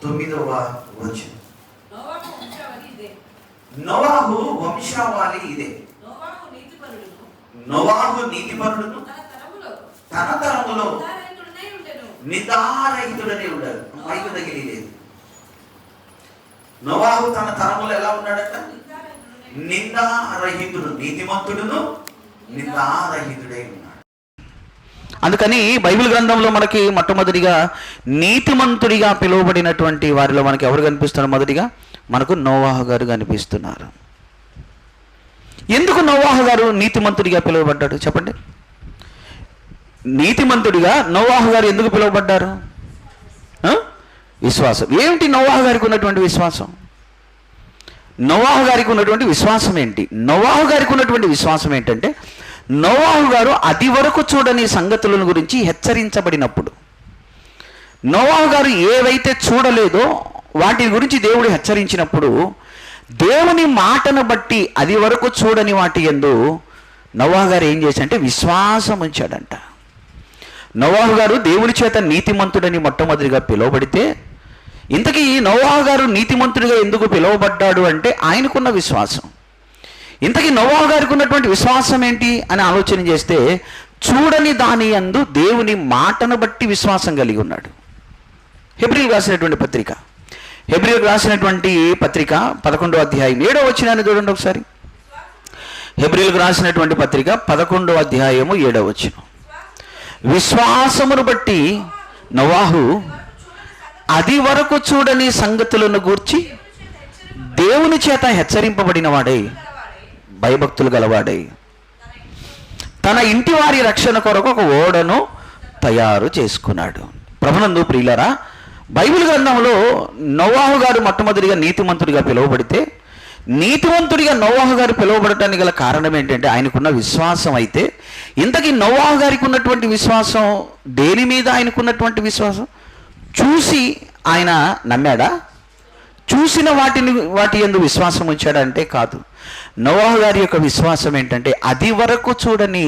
9వ వచనం. నోవాహు వంశావళి ఇదే. నోవాహు నీతిపరుడును తన తరములో నిందారహితుడనే ఉన్నాడు. మైకు తగిలేదు. నోవాహు తన తరములో ఎలా ఉన్నాడట? నిందారహితుడు, నీతిమంతుడును నిందారహితుడై ఉన్నాడు. అందుకని బైబిల్ గ్రంథంలో మనకి మొట్టమొదటిగా నీతిమంతుడిగా పిలువబడినటువంటి వారిలో మనకి ఎవరు కనిపిస్తున్నారు? మొదటిగా మనకు నోవాహు గారు కనిపిస్తున్నారు. ఎందుకు నోవాహు గారు నీతిమంతుడిగా పిలువబడ్డాడు చెప్పండి? నీతిమంతుడిగా నోవాహు గారు ఎందుకు పిలువబడ్డారు? విశ్వాసం. ఏమిటి నోవాహు గారికి ఉన్నటువంటి విశ్వాసం? నోవాహు గారికి ఉన్నటువంటి విశ్వాసం ఏంటి? నోవాహు గారికి ఉన్నటువంటి విశ్వాసం ఏంటంటే, నోవాహు గారు అది వరకు చూడని సంగతులను గురించి హెచ్చరించబడినప్పుడు, నోవాహు గారు ఏవైతే చూడలేదో వాటి గురించి దేవుడు హెచ్చరించినప్పుడు, దేవుని మాటను బట్టి అది వరకు చూడని వాటి యందు నోవాహు గారు ఏం చేశాడంటే విశ్వాసం ఉంచాడంట. నోవాహు గారు దేవుని చేత నీతిమంతుడని మొట్టమొదటిగా పిలువబడితే, ఇంతకీ నోవాహు గారు నీతిమంతుడిగా ఎందుకు పిలువబడ్డాడు అంటే ఆయనకున్న విశ్వాసం. ఇంతకీ నోవాహు గారికి ఉన్నటువంటి విశ్వాసం ఏంటి అని ఆలోచన చేస్తే, చూడని దాని యందు దేవుని మాటను బట్టి విశ్వాసం కలిగి ఉన్నాడు. హెబ్రీయులకు రాసినటువంటి పత్రిక, హెబ్రీయులకు రాసినటువంటి పత్రిక 11వ అధ్యాయం 7వ వచనాన్ని చూడండి ఒకసారి. హెబ్రీయులకు రాసినటువంటి పత్రిక 11వ అధ్యాయము 7వ వచనం. విశ్వాసమును బట్టి నోవాహు అది వరకు చూడని సంగతులను గూర్చి దేవుని చేత హెచ్చరింపబడిన వాడై, భయభక్తులు గలవాడై, తన ఇంటి వారి రక్షణ కొరకు ఒక ఓడను తయారు చేసుకున్నాడు. ప్రభునందు ప్రియులారా, బైబిల్ గ్రంథంలో నోవాహు గారు మొట్టమొదటిగా నీతిమంతుడిగా పిలువబడితే, నీతిమంతుడిగా నోవాహు గారు పిలువబడటానికి గల కారణం ఏంటంటే ఆయనకున్న విశ్వాసం. అయితే ఇంతకీ నోవాహు గారికి ఉన్నటువంటి విశ్వాసం దేని మీద? ఆయనకున్నటువంటి విశ్వాసం చూసి ఆయన నమ్మాడా? చూసిన వాటి యందు విశ్వాసం ఉంచాడంటే కాదు. నోవాహు గారి యొక్క విశ్వాసం ఏంటంటే అది వరకు చూడని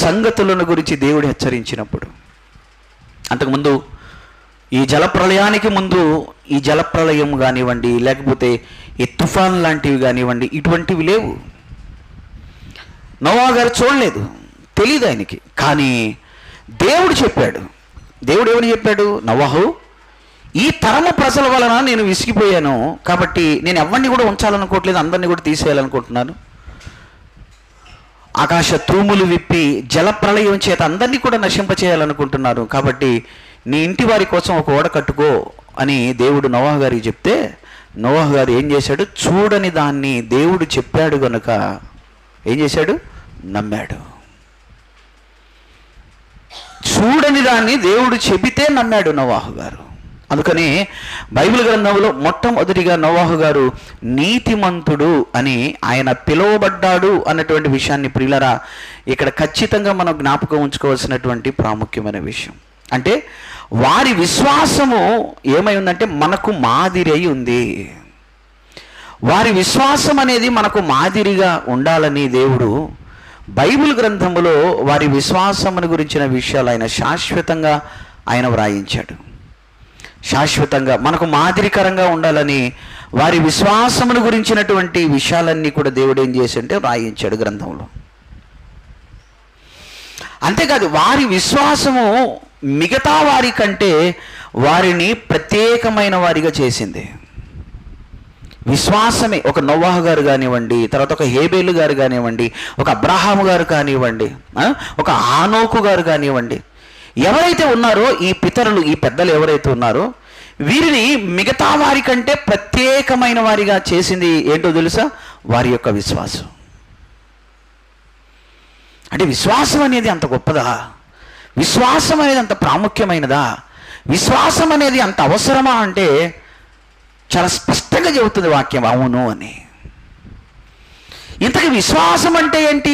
సంగతులను గురించి దేవుడు హెచ్చరించినప్పుడు, అంతకుముందు ఈ జలప్రలయానికి ముందు ఈ జలప్రలయం కానివ్వండి, లేకపోతే ఈ తుఫాన్ లాంటివి కానివ్వండి, ఇటువంటివి లేవు. నోవాహు గారు చూడలేదు, తెలియదు ఆయనకి. కానీ దేవుడు చెప్పాడు. దేవుడు ఏమని చెప్పాడు? నోవాహు, ఈ తరము ప్రజల వలన నేను విసిగిపోయాను, కాబట్టి నేను ఎవరిని కూడా ఉంచాలనుకోవట్లేదు, అందరినీ కూడా తీసేయాలనుకుంటున్నాను. ఆకాశ తూములు విప్పి జలప్రలయం చేత అందరినీ కూడా నశింపచేయాలనుకుంటున్నారు, కాబట్టి నీ ఇంటి వారి కోసం ఒక ఓడ కట్టుకో అని దేవుడు నోవాహు గారికి చెప్తే, నోవాహు గారు ఏం చేశాడు? చూడని దాన్ని దేవుడు చెప్పాడు కనుక ఏం చేశాడు? నమ్మాడు. చూడని దాన్ని దేవుడు చెబితే నమ్మాడు నోవాహు గారు. అందుకని బైబిల్ గ్రంథంలో మొట్టమొదటిగా నోవాహు గారు నీతిమంతుడు అని ఆయన పిలువబడ్డాడు అన్నటువంటి విషయాన్ని ప్రియులరా ఇక్కడ ఖచ్చితంగా మనం జ్ఞాపకం ఉంచుకోవాల్సినటువంటి ప్రాముఖ్యమైన విషయం. అంటే వారి విశ్వాసము ఏమై ఉందంటే మనకు మాదిరి అయి ఉంది. వారి విశ్వాసం అనేది మనకు మాదిరిగా ఉండాలని దేవుడు బైబిల్ గ్రంథములో వారి విశ్వాసమును గురించిన విషయాలు ఆయన శాశ్వతంగా ఆయన వ్రాయించాడు. శాశ్వతంగా మనకు మాదిరికరంగా ఉండాలని వారి విశ్వాసమును గురించినటువంటి విషయాలన్నీ కూడా దేవుడు ఏం చేశాడంటే వ్రాయించాడు గ్రంథంలో. అంతేకాదు వారి విశ్వాసము మిగతా వారి కంటే వారిని ప్రత్యేకమైన వారిగా చేసింది. విశ్వాసమే. ఒక నోవాహు గారు కానివ్వండి, తర్వాత ఒక హేబేలు గారు కానివ్వండి, ఒక అబ్రహాము గారు కానివ్వండి, ఒక ఆనోకు గారు కానివ్వండి, ఎవరైతే ఉన్నారో ఈ పితరులు, ఈ పెద్దలు ఎవరైతే ఉన్నారో వీరిని మిగతా వారి కంటే ప్రత్యేకమైన వారిగా చేసింది ఏంటో తెలుసా? వారి యొక్క విశ్వాసం. అంటే విశ్వాసం అనేది అంత గొప్పదా? విశ్వాసం అనేది అంత ప్రాముఖ్యమైనదా? విశ్వాసం అనేది అంత అవసరమా అంటే చాలా స్పష్టంగా చెబుతుంది వాక్యం, అవును అని. ఇంతకీ విశ్వాసం అంటే ఏంటి?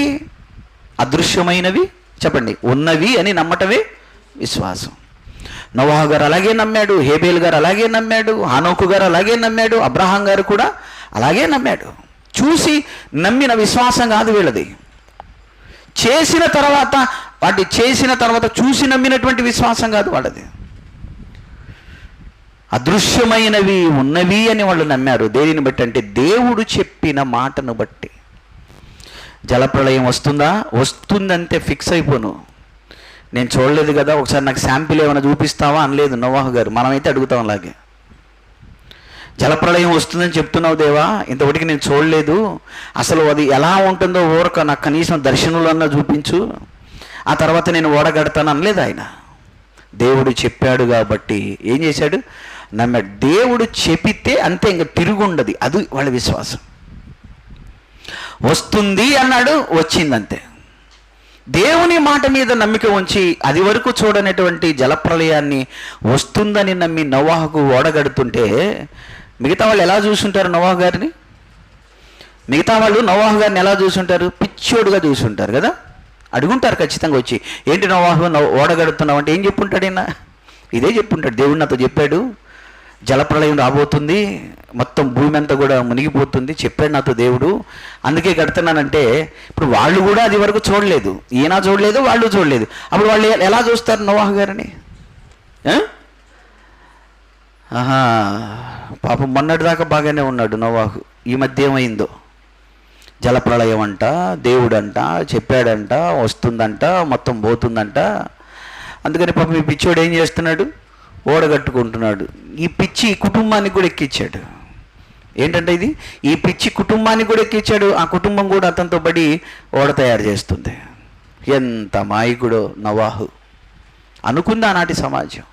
అదృశ్యమైనవి చెప్పండి ఉన్నవి అని నమ్మటమే విశ్వాసం. నోవాహు గారు అలాగే నమ్మాడు, హేబేల్ గారు అలాగే నమ్మాడు, హానోకు గారు అలాగే నమ్మాడు, అబ్రహాం గారు కూడా అలాగే నమ్మాడు. చూసి నమ్మిన విశ్వాసం కాదు వీళ్ళది. చేసిన తర్వాత చూసి నమ్మినటువంటి విశ్వాసం కాదు వాళ్ళది. అదృశ్యమైనవి ఉన్నవి అని వాళ్ళు నమ్మారు. దేనిని బట్టి అంటే దేవుడు చెప్పిన మాటను బట్టి. జలప్రళయం వస్తుందా? వస్తుందంటే ఫిక్స్ అయిపోను. నేను చూడలేదు కదా, ఒకసారి నాకు శాంపిల్ ఏమైనా చూపిస్తావా అనలేదు నోవాహు గారు. మనమైతే అడుగుతాం అలాగే. జలప్రళయం వస్తుందని చెప్తున్నావు దేవా, ఇంతవరకు నేను చూడలేదు, అసలు అది ఎలా ఉంటుందో ఊరక నాకు కనీసం దర్శనంలో అన్నా చూపించు, ఆ తర్వాత నేను ఓడగడతాను అనలేదు ఆయన. దేవుడు చెప్పాడు కాబట్టి ఏం చేశాడు? నమ్మాడు. దేవుడు చెప్పితే అంతే, ఇంకా తిరుగుండదు. అది వాళ్ళ విశ్వాసం. వస్తుంది అన్నాడు, వచ్చిందంతే. దేవుని మాట మీద నమ్మిక ఉంచి అది వరకు చూడనటువంటి జలప్రలయాన్ని వస్తుందని నమ్మి నోవాహుకు ఓడగడుతుంటే మిగతా వాళ్ళు ఎలా చూసుంటారు నోవాహు గారిని? మిగతా వాళ్ళు నోవాహు గారిని ఎలా చూసుంటారు? పిచ్చోడుగా చూసుంటారు కదా. అడుగుంటారు ఖచ్చితంగా వచ్చి, ఏంటి నోవాహు ఓడగడుతున్నావు అంటే ఏం చెప్పుంటాడు ఈయన? ఇదే చెప్పుంటాడు, దేవుడు నాతో చెప్పాడు జలప్రళయం రాబోతుంది, మొత్తం భూమి అంతా కూడా మునిగిపోతుంది, చెప్పాడు నాతో దేవుడు, అందుకే కడుతున్నానంటే. ఇప్పుడు వాళ్ళు కూడా అది వరకు చూడలేదు, ఈయన చూడలేదు, వాళ్ళు చూడలేదు. అప్పుడు వాళ్ళు ఎలా చూస్తారు నోవాహు గారిని? ఆహా, పాపం మొన్నటి దాకా బాగానే ఉన్నాడు నోవాహు. ఈ మధ్య ఏమైందో? జలప్రళయం అంట, దేవుడంట, చెప్పాడంట, వస్తుందంట, మొత్తం పోతుందంట. అందుకని పాపం ఈ పిచ్చోడు ఏం చేస్తున్నాడు? ఓడగట్టుకుంటున్నాడు. ఈ పిచ్చి కుటుంబానికి కూడా ఎక్కించాడు. ఏంటంటే ఇది, ఈ పిచ్చి కుటుంబానికి కూడా ఎక్కించాడు. ఆ కుటుంబం కూడా అతనితో పడి ఓడ తయారు చేస్తుంది. ఎంత మాయకుడో నోవాహు అనుకుంది ఆనాటి సమాజం.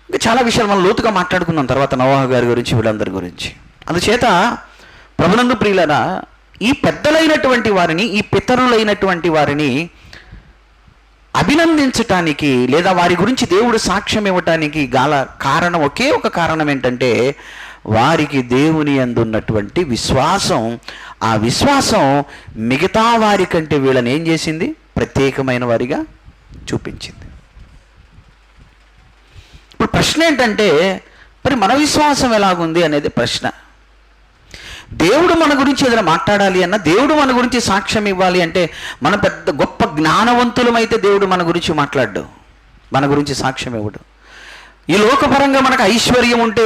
ఇంకా చాలా విషయాలు మనం లోతుగా మాట్లాడుకున్నాం తర్వాత నోవాహు గారి గురించి, వీళ్ళందరి గురించి. అందుచేత ప్రభునందు ప్రియులరా, ఈ పెద్దలైనటువంటి వారిని, ఈ పితరులైనటువంటి వారిని అభినందించటానికి లేదా వారి గురించి దేవుడు సాక్ష్యం ఇవ్వటానికి గల కారణం, ఒకే ఒక కారణం ఏంటంటే వారికి దేవుని యందు ఉన్నటువంటి విశ్వాసం. ఆ విశ్వాసం మిగతా వారి కంటే వీళ్ళని ఏం చేసింది? ప్రత్యేకమైన వారిగా చూపించింది. ఇప్పుడు ప్రశ్న ఏంటంటే, మరి మన విశ్వాసం ఎలాగుంది అనేది ప్రశ్న. దేవుడు మన గురించి ఏదైనా మాట్లాడాలి అన్నా, దేవుడు మన గురించి సాక్ష్యం ఇవ్వాలి అంటే, మన పెద్ద గొప్ప జ్ఞానవంతులమైతే దేవుడు మన గురించి మాట్లాడు, మన గురించి సాక్ష్యం ఇవ్వడు. ఈ లోకపరంగా మనకు ఐశ్వర్యం ఉంటే,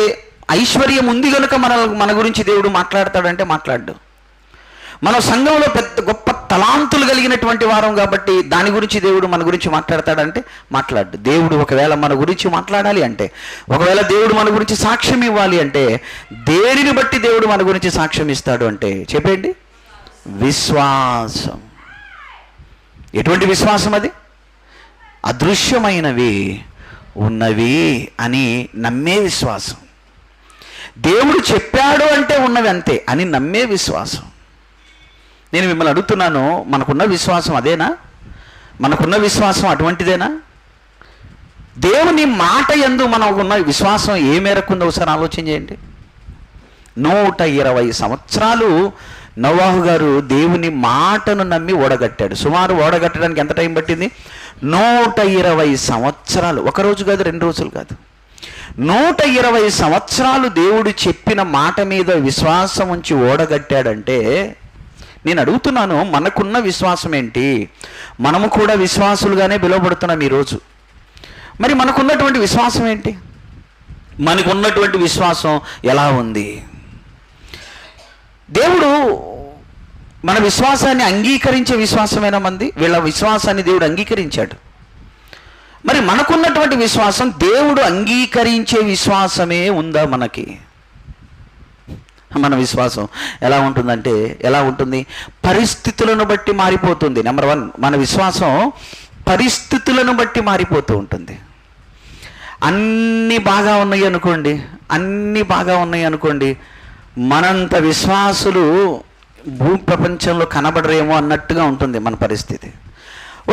ఐశ్వర్యం ఉంది కనుక మన గురించి దేవుడు మాట్లాడతాడంటే మాట్లాడు. మన సంఘంలో పెద్ద గొప్ప తలాంతులు కలిగినటువంటి వారం కాబట్టి దాని గురించి దేవుడు మన గురించి మాట్లాడతాడంటే మాట్లాడు. దేవుడు ఒకవేళ మన గురించి మాట్లాడాలి అంటే, ఒకవేళ దేవుడు మన గురించి సాక్ష్యం ఇవ్వాలి అంటే, దేనిని బట్టి దేవుడు మన గురించి సాక్ష్యం ఇస్తాడు అంటే చెప్పండి? విశ్వాసం. ఎటువంటి విశ్వాసం అది? అదృశ్యమైనవి ఉన్నవి అని నమ్మే విశ్వాసం. దేవుడు చెప్పాడు అంటే ఉన్నవి అంతే అని నమ్మే విశ్వాసం. నేను మిమ్మల్ని అడుగుతున్నాను, మనకున్న విశ్వాసం అదేనా? మనకున్న విశ్వాసం అటువంటిదేనా? దేవుని మాట యందు మనకున్న విశ్వాసం ఏ మేరకు ఉందో ఒకసారి ఆలోచన చేయండి. 120 సంవత్సరాలు నోవాహు గారు దేవుని మాటను నమ్మి ఓడగట్టాడు. సుమారు ఓడగట్టడానికి ఎంత టైం పట్టింది? 120 సంవత్సరాలు. ఒకరోజు కాదు, 2 రోజులు కాదు, 120 సంవత్సరాలు దేవుడు చెప్పిన మాట మీద విశ్వాసం ఉంచి ఓడగట్టాడంటే, నేను అడుగుతున్నాను, మనకున్న విశ్వాసం ఏంటి? మనము కూడా విశ్వాసులుగానే పిలువబడుతున్నాం ఈరోజు. మరి మనకున్నటువంటి విశ్వాసం ఏంటి? మనకున్నటువంటి విశ్వాసం ఎలా ఉంది? దేవుడు మన విశ్వాసాన్ని అంగీకరించే విశ్వాసమైన మంది, వీళ్ళ విశ్వాసాన్ని దేవుడు అంగీకరించాడు. మరి మనకున్నటువంటి విశ్వాసం దేవుడు అంగీకరించే విశ్వాసమే ఉందా మనకి? మన విశ్వాసం ఎలా ఉంటుందంటే, ఎలా ఉంటుంది? పరిస్థితులను బట్టి మారిపోతుంది. నెంబర్ 1, మన విశ్వాసం పరిస్థితులను బట్టి మారిపోతూ ఉంటుంది. అన్నీ బాగా ఉన్నాయి అనుకోండి, అన్నీ బాగా ఉన్నాయి అనుకోండి, మనంత విశ్వాసులు భూ ప్రపంచంలో కనబడరేమో అన్నట్టుగా ఉంటుంది మన పరిస్థితి.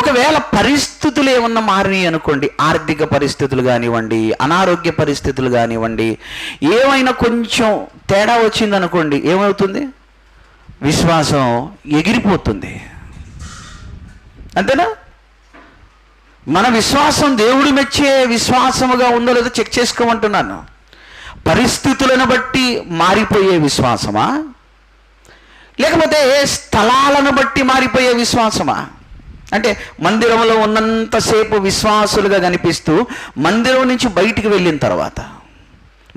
ఒకవేళ పరిస్థితులు ఏమన్నా మారినాయి అనుకోండి, ఆర్థిక పరిస్థితులు కానివ్వండి, అనారోగ్య పరిస్థితులు కానివ్వండి, ఏమైనా కొంచెం తేడా వచ్చిందనుకోండి, ఏమవుతుంది? విశ్వాసం ఎగిరిపోతుంది. అంతేనా? మన విశ్వాసం దేవుడు మెచ్చే విశ్వాసముగా ఉందో లేదో చెక్ చేసుకోమంటున్నాను. పరిస్థితులను బట్టి మారిపోయే విశ్వాసమా, లేకపోతే స్థలాలను బట్టి మారిపోయే విశ్వాసమా? అంటే మందిరంలో ఉన్నంతసేపు విశ్వాసులుగా కనిపిస్తూ మందిరం నుంచి బయటికి వెళ్ళిన తర్వాత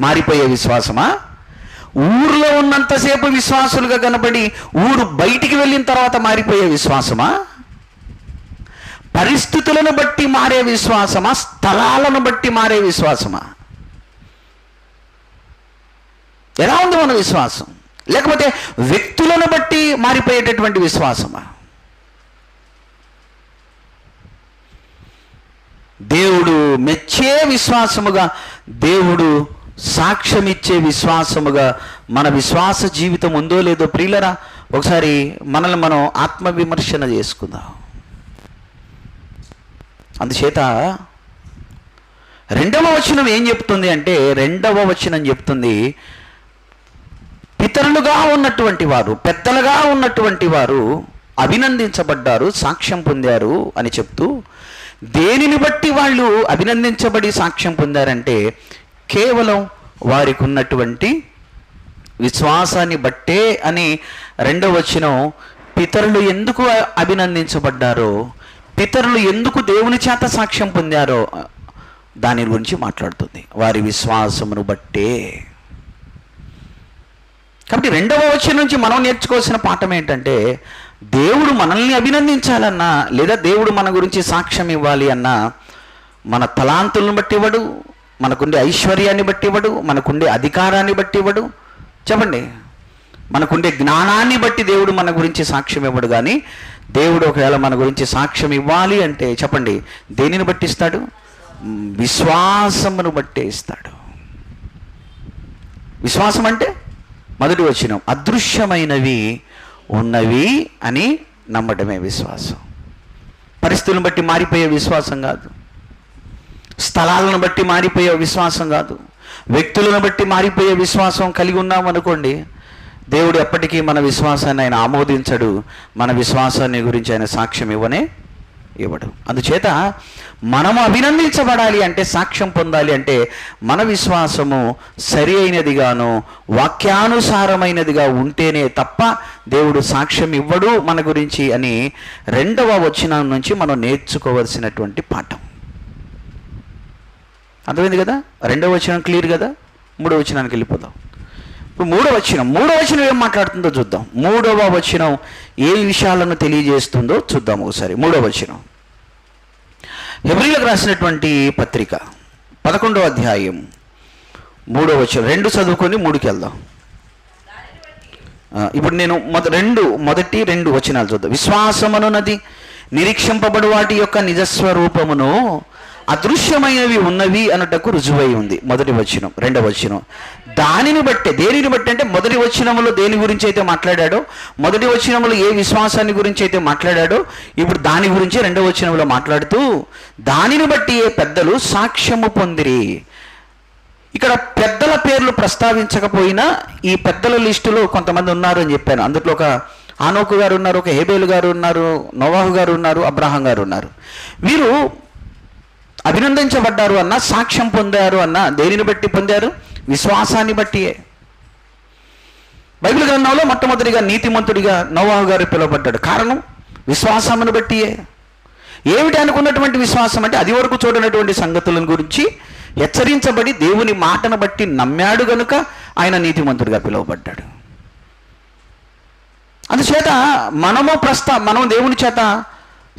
మారిపోయే విశ్వాసమా? ఊరిలో ఉన్నంతసేపు విశ్వాసులుగా కనబడి ఊరు బయటికి వెళ్ళిన తర్వాత మారిపోయే విశ్వాసమా? పరిస్థితులను బట్టి మారే విశ్వాసమా? స్థలాలను బట్టి మారే విశ్వాసమా? ఎలా ఉంది మన విశ్వాసం? లేకపోతే వ్యక్తులను బట్టి మారిపోయేటటువంటి విశ్వాసమా? దేవుడు మెచ్చే విశ్వాసముగా, దేవుడు సాక్ష్యమిచ్చే విశ్వాసముగా మన విశ్వాస జీవితం ఉందో లేదో ప్రియులరా, ఒకసారి మనల్ని మనం ఆత్మవిమర్శన చేసుకుందాం. అందుచేత రెండవ వచనం ఏం చెప్తుంది అంటే, రెండవ వచనం చెప్తుంది, పితరులుగా ఉన్నటువంటి వారు, పెద్దలుగా ఉన్నటువంటి వారు అభినందించబడ్డారు, సాక్ష్యం పొందారు అని చెప్తూ, దేనిని బట్టి వాళ్ళు అభినందించబడి సాక్ష్యం పొందారంటే కేవలం వారికి ఉన్నటువంటి విశ్వాసాన్ని బట్టే అని రెండవ వచనం పితరులు ఎందుకు అభినందించబడ్డారో, పితరులు ఎందుకు దేవుని చేత సాక్ష్యం పొందారో దాని గురించి మాట్లాడుతుంది. వారి విశ్వాసమును బట్టే. కాబట్టి రెండవ వచనం నుంచి మనం నేర్చుకోవాల్సిన పాఠం ఏంటంటే, దేవుడు మనల్ని అభినందించాలన్నా లేదా దేవుడు మన గురించి సాక్ష్యం ఇవ్వాలి అన్నా మన తలాంతులను బట్టి ఇవ్వడు, మనకుండే ఐశ్వర్యాన్ని బట్టి ఇవ్వడు, మనకుండే అధికారాన్ని బట్టి ఇవ్వడు. చెప్పండి, మనకుండే జ్ఞానాన్ని బట్టి దేవుడు మన గురించి సాక్ష్యం ఇవ్వడు. కానీ దేవుడు ఒకవేళ మన గురించి సాక్ష్యం ఇవ్వాలి అంటే చెప్పండి, దేనిని బట్టి ఇస్తాడు? విశ్వాసమును బట్టే ఇస్తాడు. విశ్వాసం అంటే మొదటి వచనం, అదృశ్యమైనవి ఉన్నవి అని నమ్మడమే విశ్వాసం. పరిస్థితులను బట్టి మారిపోయే విశ్వాసం కాదు, స్థలాలను బట్టి మారిపోయే విశ్వాసం కాదు, వ్యక్తులను బట్టి మారిపోయే విశ్వాసం కలిగి ఉన్నాం అనుకోండి, దేవుడు ఎప్పటికీ మన విశ్వాసాన్ని ఆయన ఆమోదించడు, మన విశ్వాసాన్ని గురించి ఆయన సాక్ష్యం ఇవ్వడు. అందుచేత మనము అభినందించబడాలి అంటే, సాక్ష్యం పొందాలి అంటే మన విశ్వాసము సరి అయినదిగాను వాక్యానుసారమైనదిగా ఉంటేనే తప్ప దేవుడు సాక్ష్యం ఇవ్వడు మన గురించి అని రెండవ వచనం నుంచి మనం నేర్చుకోవాల్సినటువంటి పాఠం. అర్థమైంది కదా? రెండవ వచనం క్లియర్ కదా? మూడవ వచనానికి వెళ్ళిపోదాం. ఇప్పుడు మూడవ వచనం ఏం మాట్లాడుతుందో చూద్దాం. మూడవ వచనం ఏ విషయాలను తెలియజేస్తుందో చూద్దాం ఒకసారి. మూడవ వచనం హెబ్రీయులకు రాసినటువంటి పత్రిక 11వ అధ్యాయం 3వ వచనం. 2 చదువుకొని 3కి వెళ్దాం. ఇప్పుడు నేను మొదటి 2 వచనాలు చూద్దాం. విశ్వాసమనున్నది నిరీక్షింపబడు వాటి యొక్క నిజస్వరూపమును అదృశ్యమైనవి ఉన్నవి అన్నటకు రుజువై ఉంది. మొదటి వచనం. రెండవ వచనం దానిని బట్టే, దేనిని బట్టి అంటే మొదటి వచనంలో దేని గురించి అయితే మాట్లాడాడో, మొదటి వచనంలో ఏ విశ్వాసాన్ని గురించి అయితే మాట్లాడాడో, ఇప్పుడు దాని గురించి రెండవ వచనంలో మాట్లాడుతూ దానిని బట్టి ఏ పెద్దలు సాక్ష్యము పొందిరి. ఇక్కడ పెద్దల పేర్లు ప్రస్తావించకపోయినా ఈ పెద్దల లిస్టులో కొంతమంది ఉన్నారు అని చెప్పాను. అందులో ఒక ఆనోకు గారు ఉన్నారు, ఒక హేబేలు గారు ఉన్నారు, నోవాహు గారు ఉన్నారు, అబ్రహాం గారు ఉన్నారు. వీరు అభినందించబడ్డారు అన్న, సాక్ష్యం పొందారు అన్న దేనిని బట్టి పొందారు? విశ్వాసాన్ని బట్టియే. బైబిల్ గ్రంథంలో మొట్టమొదటిగా నీతిమంతుడిగా నోవాహు గారు పిలువబడ్డాడు. కారణం విశ్వాసమును బట్టియే. ఏమిటి అనుకున్నటువంటి విశ్వాసం అంటే, అది వరకు చూడనటువంటి సంగతులను గురించి హెచ్చరించబడి దేవుని మాటను బట్టి నమ్మాడు గనుక ఆయన నీతిమంతుడిగా పిలువబడ్డాడు. అందుచేత మనం దేవుని చేత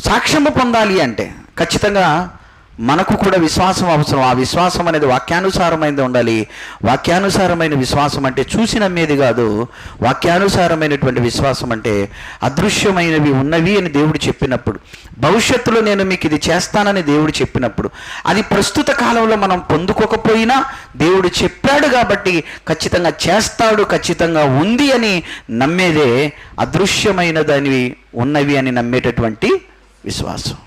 సాక్ష్యము పొందాలి అంటే ఖచ్చితంగా మనకు కూడా విశ్వాసం అవసరం. ఆ విశ్వాసం అనేది వాక్యానుసారమైనది ఉండాలి. వాక్యానుసారమైన విశ్వాసం అంటే చూసి నమ్మేది కాదు. వాక్యానుసారమైనటువంటి విశ్వాసం అంటే అదృశ్యమైనవి ఉన్నవి అని దేవుడు చెప్పినప్పుడు, భవిష్యత్తులో నేను మీకు ఇది చేస్తానని దేవుడు చెప్పినప్పుడు, అది ప్రస్తుత కాలంలో మనం పొందుకోకపోయినా దేవుడు చెప్పాడు కాబట్టి ఖచ్చితంగా చేస్తాడు, ఖచ్చితంగా ఉంది అని నమ్మేదే అదృశ్యమైనదని ఉన్నవి అని నమ్మేటటువంటి విశ్వాసం.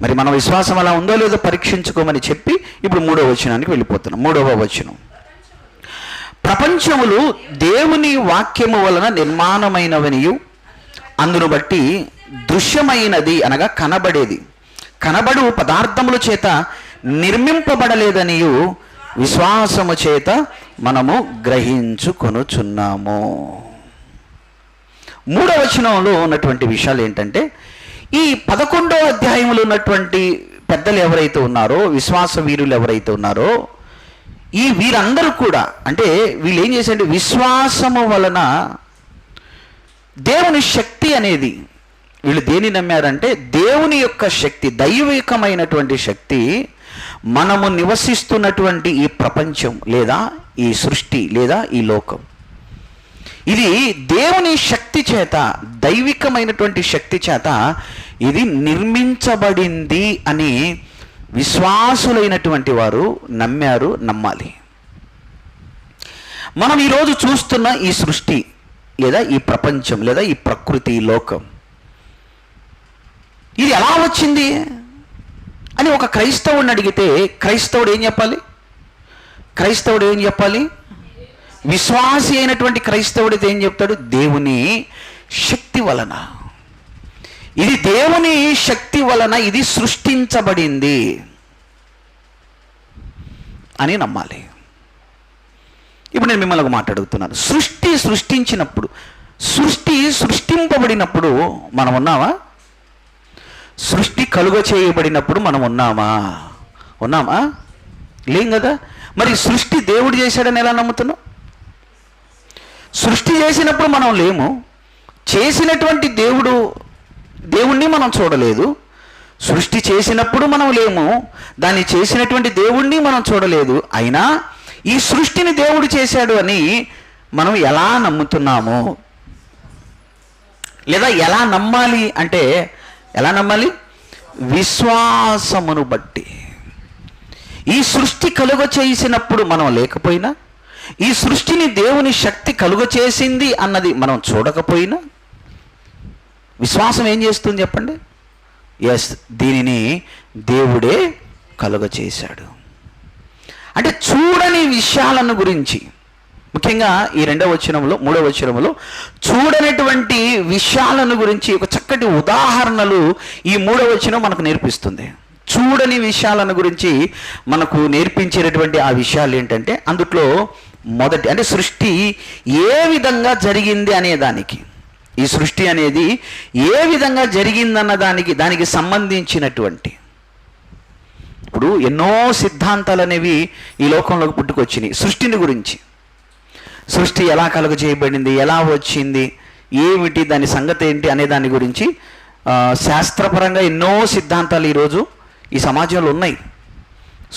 మరి మన విశ్వాసం అలా ఉందో లేదో పరీక్షించుకోమని చెప్పి ఇప్పుడు 3వ వచనానికి వెళ్ళిపోతున్నాం. 3వ వచనం, ప్రపంచములు దేవుని వాక్యము వలన నిర్మాణమైనవనియు అందును బట్టి దృశ్యమైనది అనగా కనబడేది కనబడు పదార్థముల చేత నిర్మింపబడలేదనియు విశ్వాసము చేత మనము గ్రహించుకొనుచున్నాము. 3వ వచనంలో ఉన్నటువంటి విషయాలు ఏంటంటే, ఈ 11వ అధ్యాయంలో ఉన్నటువంటి పెద్దలు ఎవరైతే ఉన్నారో, విశ్వాస వీరులు ఎవరైతే ఉన్నారో, ఈ వీరందరూ కూడా, అంటే వీళ్ళు ఏం చేశారంటే విశ్వాసము వలన దేవుని శక్తి అనేది, వీళ్ళు దేని నమ్మారంటే దేవుని యొక్క శక్తి, దైవికమైనటువంటి శక్తి మనము నివసిస్తున్నటువంటి ఈ ప్రపంచం లేదా ఈ సృష్టి లేదా ఈ లోకం, ఇది దేవుని శక్తి చేత, దైవికమైనటువంటి శక్తి చేత ఇది నిర్మించబడింది అని విశ్వాసులైనటువంటి వారు నమ్మారు, నమ్మాలి. మనం ఈరోజు చూస్తున్న ఈ సృష్టి లేదా ఈ ప్రపంచం లేదా ఈ ప్రకృతి, ఈ లోకం, ఇది ఎలా వచ్చింది అని ఒక క్రైస్తవుడిని అడిగితే క్రైస్తవుడు ఏం చెప్పాలి? క్రైస్తవుడు ఏం చెప్పాలి? విశ్వాసి అయినటువంటి క్రైస్తవుడితో ఏం చెప్తాడు? దేవుని శక్తి వలన, ఇది దేవుని శక్తి వలన ఇది సృష్టించబడింది అని నమ్మాలి. ఇప్పుడు నేను మిమ్మల్ని ఒక మాట అడుగుతున్నాను. సృష్టించినప్పుడు, సృష్టింపబడినప్పుడు మనం ఉన్నామా? సృష్టి కలుగ చేయబడినప్పుడు మనం ఉన్నామా? లేం కదా. మరి సృష్టి దేవుడు చేశాడని ఎలా నమ్ముతున్నాం? సృష్టి చేసినప్పుడు మనం లేము. చేసినటువంటి దేవుణ్ణి మనం చూడలేదు. సృష్టి చేసినప్పుడు మనం లేము, దాన్ని చేసినటువంటి దేవుణ్ణి మనం చూడలేదు. అయినా ఈ సృష్టిని దేవుడు చేశాడు అని మనం ఎలా నమ్ముతున్నాము? లేదా ఎలా నమ్మాలి అంటే, ఎలా నమ్మాలి? విశ్వాసమును బట్టి. ఈ సృష్టి కలుగ చేసినప్పుడు మనం లేకపోయినా, ఈ సృష్టిని దేవుని శక్తి కలుగ చేసింది అన్నది మనం చూడకపోయినా, విశ్వాసం ఏం చేస్తుంది చెప్పండి? ఎస్, దీనిని దేవుడే కలుగ చేశాడు. అంటే చూడని విషయాలను గురించి, ముఖ్యంగా ఈ 2వ వచనంలో 3వ వచనంలో చూడనటువంటి విషయాలను గురించి ఒక చక్కటి ఉదాహరణలు ఈ 3వ వచనం మనకు నేర్పిస్తుంది. చూడని విషయాలను గురించి మనకు నేర్పించేటటువంటి ఆ విషయాలు ఏంటంటే, అందుట్లో మొదటి అంటే సృష్టి ఏ విధంగా జరిగింది అనే దానికి, ఈ సృష్టి అనేది ఏ విధంగా జరిగిందన్న దానికి సంబంధించినటువంటి, ఇప్పుడు ఎన్నో సిద్ధాంతాలు అనేవి ఈ లోకంలోకి పుట్టుకొచ్చినాయి సృష్టిని గురించి. సృష్టి ఎలా కలుగ చేయబడింది, ఎలా వచ్చింది, ఏమిటి, దాని సంగతి ఏంటి అనే దాని గురించి శాస్త్రపరంగా ఎన్నో సిద్ధాంతాలు ఈరోజు ఈ సమాజంలో ఉన్నాయి.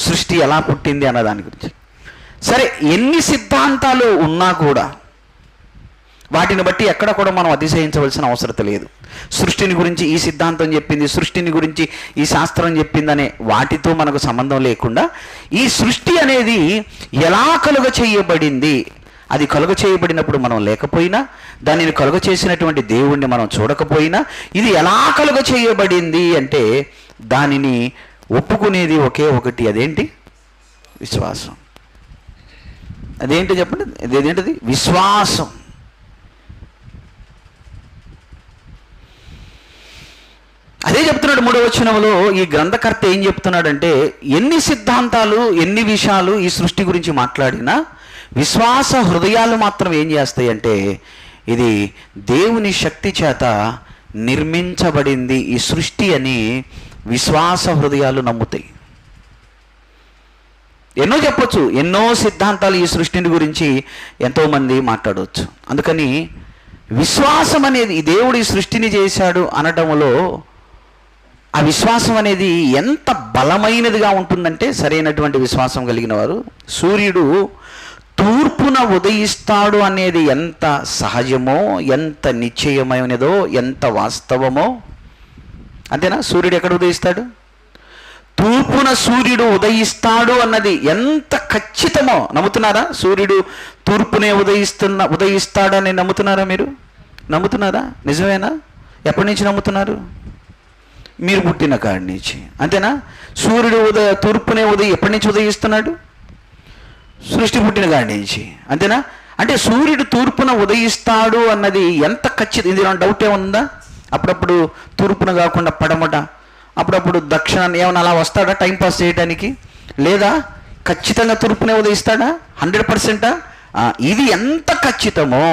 సృష్టి ఎలా పుట్టింది అన్న దాని గురించి. సరే, ఎన్ని సిద్ధాంతాలు ఉన్నా కూడా వాటిని బట్టి ఎక్కడ కూడా మనం అతిశయించవలసిన అవసరం లేదు. సృష్టిని గురించి ఈ సిద్ధాంతం చెప్పింది, సృష్టిని గురించి ఈ శాస్త్రం చెప్పిందనే వాటితో మనకు సంబంధం లేకుండా, ఈ సృష్టి అనేది ఎలా కలుగ చేయబడింది, అది కలుగ చేయబడినప్పుడు మనం లేకపోయినా, దానిని కలుగ చేసినటువంటి దేవుణ్ణి మనం చూడకపోయినా, ఇది ఎలా కలుగ చేయబడింది అంటే దానిని ఒప్పుకునేది ఒకే ఒకటి. అదేంటి? విశ్వాసం. అదేంటి చెప్పండి? అదేంటిది? విశ్వాసం. అదే చెప్తున్నాడు 3వ వచనంలో. ఈ గ్రంథకర్త ఏం చెప్తున్నాడంటే, ఎన్ని సిద్ధాంతాలు, ఎన్ని విషయాలు ఈ సృష్టి గురించి మాట్లాడినా విశ్వాస హృదయాలు మాత్రం ఏం చేస్తాయంటే, ఇది దేవుని శక్తి చేత నిర్మించబడింది ఈ సృష్టి అని విశ్వాస హృదయాలు నమ్ముతాయి. ఎన్నో చెప్పొచ్చు, ఎన్నో సిద్ధాంతాలు ఈ సృష్టిని గురించి ఎంతోమంది మాట్లాడవచ్చు. అందుకని విశ్వాసం అనేది, ఈ దేవుడు ఈ సృష్టిని చేశాడు అనటంలో ఆ విశ్వాసం అనేది ఎంత బలమైనదిగా ఉంటుందంటే, సరైనటువంటి విశ్వాసం కలిగిన వారు, సూర్యుడు తూర్పున ఉదయిస్తాడు అనేది ఎంత సహజమో, ఎంత నిశ్చయమైనదో, ఎంత వాస్తవమో. అంతేనా? సూర్యుడు ఎక్కడ ఉదయిస్తాడు? తూర్పున సూర్యుడు ఉదయిస్తాడు అన్నది ఎంత ఖచ్చితమో నమ్ముతున్నారా? సూర్యుడు తూర్పునే ఉదయిస్తాడని నమ్ముతున్నారా? మీరు నమ్ముతున్నారా? నిజమేనా? ఎప్పటి నుంచి నమ్ముతున్నారు? మీరు పుట్టిన కాడి నుంచి. అంతేనా? సూర్యుడు తూర్పునే ఎప్పటి నుంచి ఉదయిస్తున్నాడు? సృష్టి పుట్టిన కాడి నుంచి. అంతేనా? అంటే సూర్యుడు తూర్పున ఉదయిస్తాడు అన్నది ఎంత ఖచ్చితం. ఇందులో డౌట్ ఏముందా? అప్పుడప్పుడు తూర్పున కాకుండా పడమట, అప్పుడప్పుడు దక్షిణాన్ని ఏమన్నా అలా వస్తాడా టైంపాస్ చేయడానికి? లేదా ఖచ్చితంగా తూర్పునే ఉదయిస్తాడా? 100%? ఇది ఎంత ఖచ్చితమో,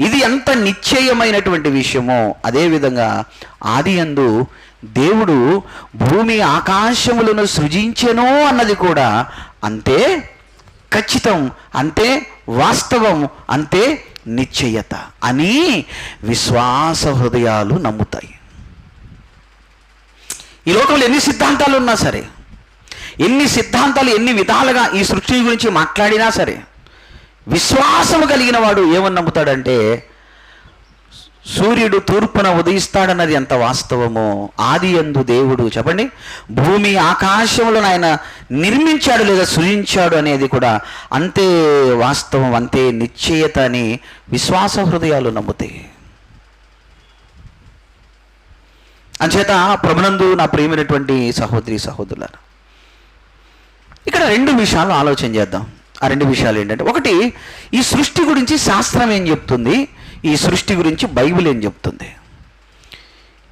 ఇది ఎంత నిశ్చయమైనటువంటి విషయమో అదేవిధంగా ఆదియందు దేవుడు భూమి ఆకాశములను సృజించెను అన్నది కూడా అంతే ఖచ్చితం, అంతే వాస్తవం, అంతే నిశ్చయత అని విశ్వాస హృదయాలు నమ్ముతాయి. ఈ లోకంలో ఎన్ని సిద్ధాంతాలు ఉన్నా సరే, ఎన్ని సిద్ధాంతాలు ఎన్ని విధాలుగా ఈ సృష్టి గురించి మాట్లాడినా సరే, విశ్వాసము కలిగిన వాడు ఏమని నమ్ముతాడంటే సూర్యుడు తూర్పున ఉదయిస్తాడన్నది ఎంత వాస్తవమో ఆదియందు దేవుడు చెప్పండి భూమి ఆకాశములను ఆయన నిర్మించాడు లేదా సృజించాడు అనేది కూడా అంతే వాస్తవం, అంతే నిశ్చయత అని విశ్వాస హృదయాలు నమ్ముతాయి. అంచేత ప్రభునందు నా ప్రియమైనటువంటి సహోదరి సహోదరులారా, ఇక్కడ రెండు విషయాలు ఆలోచన చేద్దాం. ఆ రెండు విషయాలు ఏంటంటే, ఒకటి ఈ సృష్టి గురించి శాస్త్రం ఏం చెప్తుంది, ఈ సృష్టి గురించి బైబిల్ ఏం చెప్తుంది.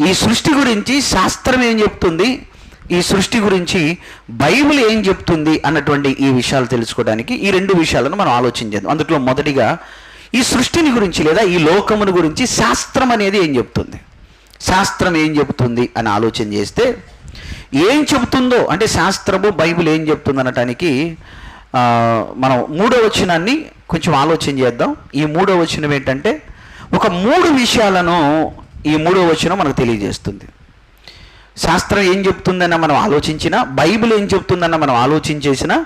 ఈ సృష్టి గురించి శాస్త్రం ఏం చెప్తుంది, ఈ సృష్టి గురించి బైబిల్ ఏం చెప్తుంది అన్నటువంటి ఈ విషయాలు తెలుసుకోవడానికి ఈ రెండు విషయాలను మనం ఆలోచన చేద్దాం. అందులో మొదటిగా ఈ సృష్టిని గురించి లేదా ఈ లోకమును గురించి శాస్త్రం అనేది ఏం చెప్తుంది, శాస్త్రం ఏం చెబుతుంది అని ఆలోచన చేస్తే ఏం చెబుతుందో అంటే శాస్త్రము బైబిల్ ఏం చెప్తుంది అనటానికి మనం 3వ వచనాన్ని కొంచెం ఆలోచన చేద్దాం. ఈ 3వ వచనం ఏంటంటే ఒక 3 విషయాలను ఈ 3వ వచనం మనకు తెలియజేస్తుంది. శాస్త్రం ఏం చెప్తుందన్న మనం ఆలోచించినా, బైబిల్ ఏం చెప్తుందన్న మనం ఆలోచించేసినా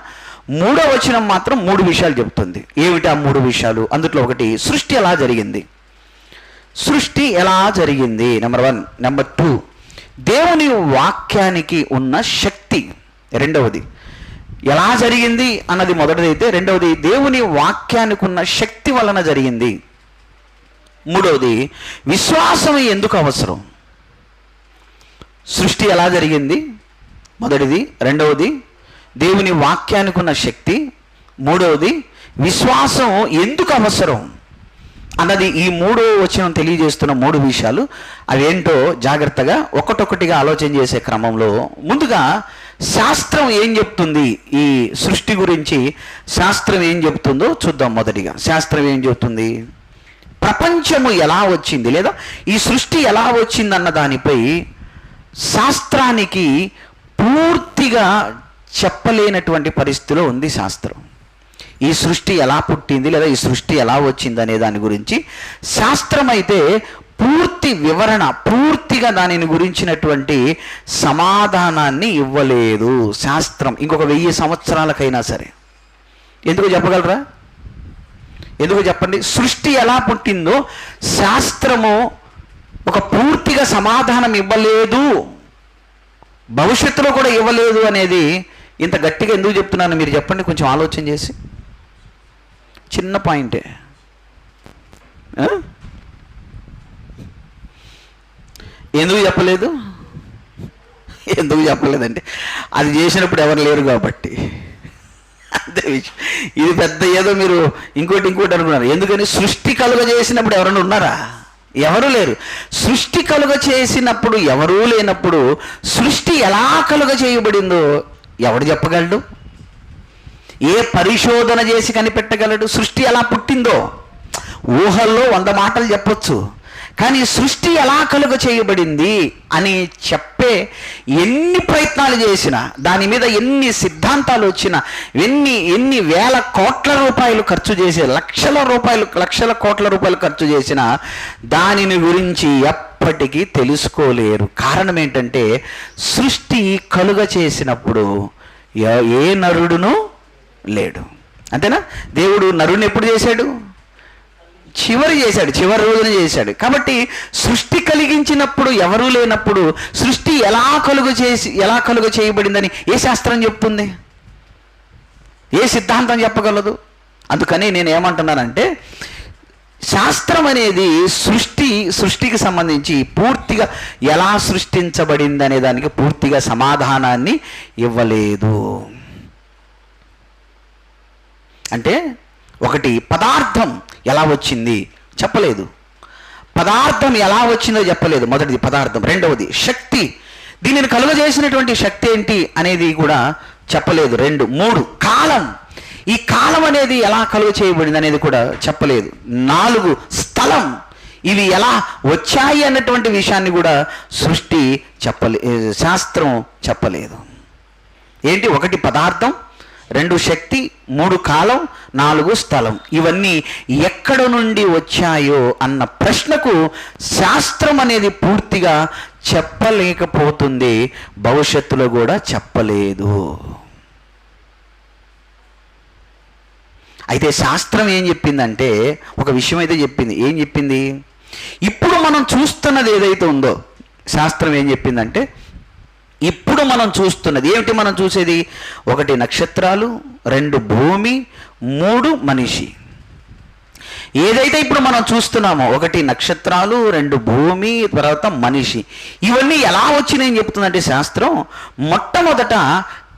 3వ వచనం మాత్రం 3 విషయాలు చెప్తుంది. ఏమిటి ఆ 3 విషయాలు? అందులో ఒకటి సృష్టి ఎలా జరిగింది, సృష్టి ఎలా జరిగింది నెంబర్ 1. నెంబర్ 2 దేవుని వాక్యానికి ఉన్న శక్తి. రెండవది ఎలా జరిగింది అన్నది మొదటిదైతే, రెండవది దేవుని వాక్యానికి ఉన్న శక్తి వలన జరిగింది. మూడవది విశ్వాసం ఎందుకు అవసరం. సృష్టి ఎలా జరిగింది మొదటిది, రెండవది దేవుని వాక్యానికి ఉన్న శక్తి, మూడవది విశ్వాసం ఎందుకు అవసరం అన్నది ఈ 3వ వచనం తెలియజేస్తున్న 3 విషయాలు. అవేంటో జాగ్రత్తగా ఒక్కొక్కటిగా ఆలోచన చేసే క్రమంలో ముందుగా శాస్త్రం ఏం చెప్తుంది, ఈ సృష్టి గురించి శాస్త్రం ఏం చెప్తుందో చూద్దాం. మొదటిగా శాస్త్రం ఏం చెప్తుంది, ప్రపంచము ఎలా వచ్చింది లేదా ఈ సృష్టి ఎలా వచ్చిందన్న దానిపై శాస్త్రానికి పూర్తిగా చెప్పలేనటువంటి పరిస్థితిలో ఉంది శాస్త్రం. ఈ సృష్టి ఎలా పుట్టింది లేదా ఈ సృష్టి ఎలా వచ్చింది అనే దాని గురించి శాస్త్రం అయితే పూర్తి వివరణ, పూర్తిగా దానిని గురించినటువంటి సమాధానాన్ని ఇవ్వలేదు శాస్త్రం. ఇంకొక 1000 సంవత్సరాలకైనా సరే. ఎందుకు చెప్పగలరా? ఎందుకు చెప్పండి? సృష్టి ఎలా పుట్టిందో శాస్త్రము ఒక పూర్తిగా సమాధానం ఇవ్వలేదు, భవిష్యత్తులో కూడా ఇవ్వలేదు అనేది ఇంత గట్టిగా ఎందుకు చెప్తున్నాను మీరు చెప్పండి, కొంచెం ఆలోచన చేసి. చిన్న పాయింటే. ఎందుకు చెప్పలేదు? ఎందుకు చెప్పలేదంటే అది చేసినప్పుడు ఎవరు లేరు కాబట్టి. అంతే విషయం. ఇది పెద్ద ఏదో మీరు ఇంకోటి అనుకున్నారు. ఎందుకని సృష్టి కలుగ చేసినప్పుడు ఎవరైనా ఉన్నారా? ఎవరు లేరు. సృష్టి కలుగ చేసినప్పుడు ఎవరూ లేనప్పుడు సృష్టి ఎలా కలుగ చేయబడిందో ఎవడు చెప్పగలడు? ఏ పరిశోధన చేసి కనిపెట్టగలడు? సృష్టి ఎలా పుట్టిందో ఊహల్లో 100 మాటలు చెప్పొచ్చు, కానీ సృష్టి ఎలా కలుగ చేయబడింది అని చెప్పే ఎన్ని ప్రయత్నాలు చేసినా, దాని మీద ఎన్ని సిద్ధాంతాలు వచ్చినా, ఎన్ని వేల కోట్ల రూపాయలు ఖర్చు చేసి, లక్షల కోట్ల రూపాయలు ఖర్చు చేసినా దానిని గురించి ఎప్పటికీ తెలుసుకోలేరు. కారణం ఏంటంటే సృష్టి కలుగ చేసినప్పుడు ఏ నరుడును లేడు. అంతేనా? దేవుడు నరుని ఎప్పుడు చేశాడు? చివరి రోజున చేశాడు. కాబట్టి సృష్టి కలిగించినప్పుడు ఎవరూ లేనప్పుడు సృష్టి ఎలా కలుగ చేయబడిందని ఏ శాస్త్రం చెప్తుంది? ఏ సిద్ధాంతం చెప్పగలదు? అందుకని నేను ఏమంటున్నానంటే శాస్త్రం అనేది సృష్టికి సంబంధించి పూర్తిగా ఎలా సృష్టించబడింది అనే దానికి పూర్తిగా సమాధానాన్ని ఇవ్వలేదు. అంటే ఒకటి పదార్థం ఎలా వచ్చింది చెప్పలేదు, పదార్థం ఎలా వచ్చిందో చెప్పలేదు. మొదటిది పదార్థం. రెండవది శక్తి, దీనిని కలుగజేసినటువంటి శక్తి ఏంటి అనేది కూడా చెప్పలేదు. 2, 3 కాలం, ఈ కాలం అనేది ఎలా కలుగ చేయబడింది అనేది కూడా చెప్పలేదు. 4 స్థలం, ఇవి ఎలా వచ్చాయి అన్నటువంటి విషయాన్ని కూడా సృష్టి శాస్త్రం చెప్పలేదు. ఏంటి? 1 పదార్థం, 2 శక్తి, 3 కాలం, 4 స్థలం. ఇవన్నీ ఎక్కడ నుండి వచ్చాయో అన్న ప్రశ్నకు శాస్త్రం అనేది పూర్తిగా చెప్పలేకపోతుంది, భవిష్యత్తులో కూడా చెప్పలేదు. అయితే శాస్త్రం ఏం చెప్పిందంటే ఒక విషయం అయితే చెప్పింది. ఏం చెప్పింది? ఇప్పుడు మనం చూస్తున్నది ఏదైతే ఉందో, శాస్త్రం ఏం చెప్పిందంటే ఇప్పుడు మనం చూస్తున్నది ఏమిటి? మనం చూసేది 1 నక్షత్రాలు, 2 భూమి, 3 మనిషి. ఏదైతే ఇప్పుడు మనం చూస్తున్నామో 1 నక్షత్రాలు, 2 భూమి, తర్వాత మనిషి, ఇవన్నీ ఎలా వచ్చినాయని చెప్తుందంటే శాస్త్రం మొట్టమొదట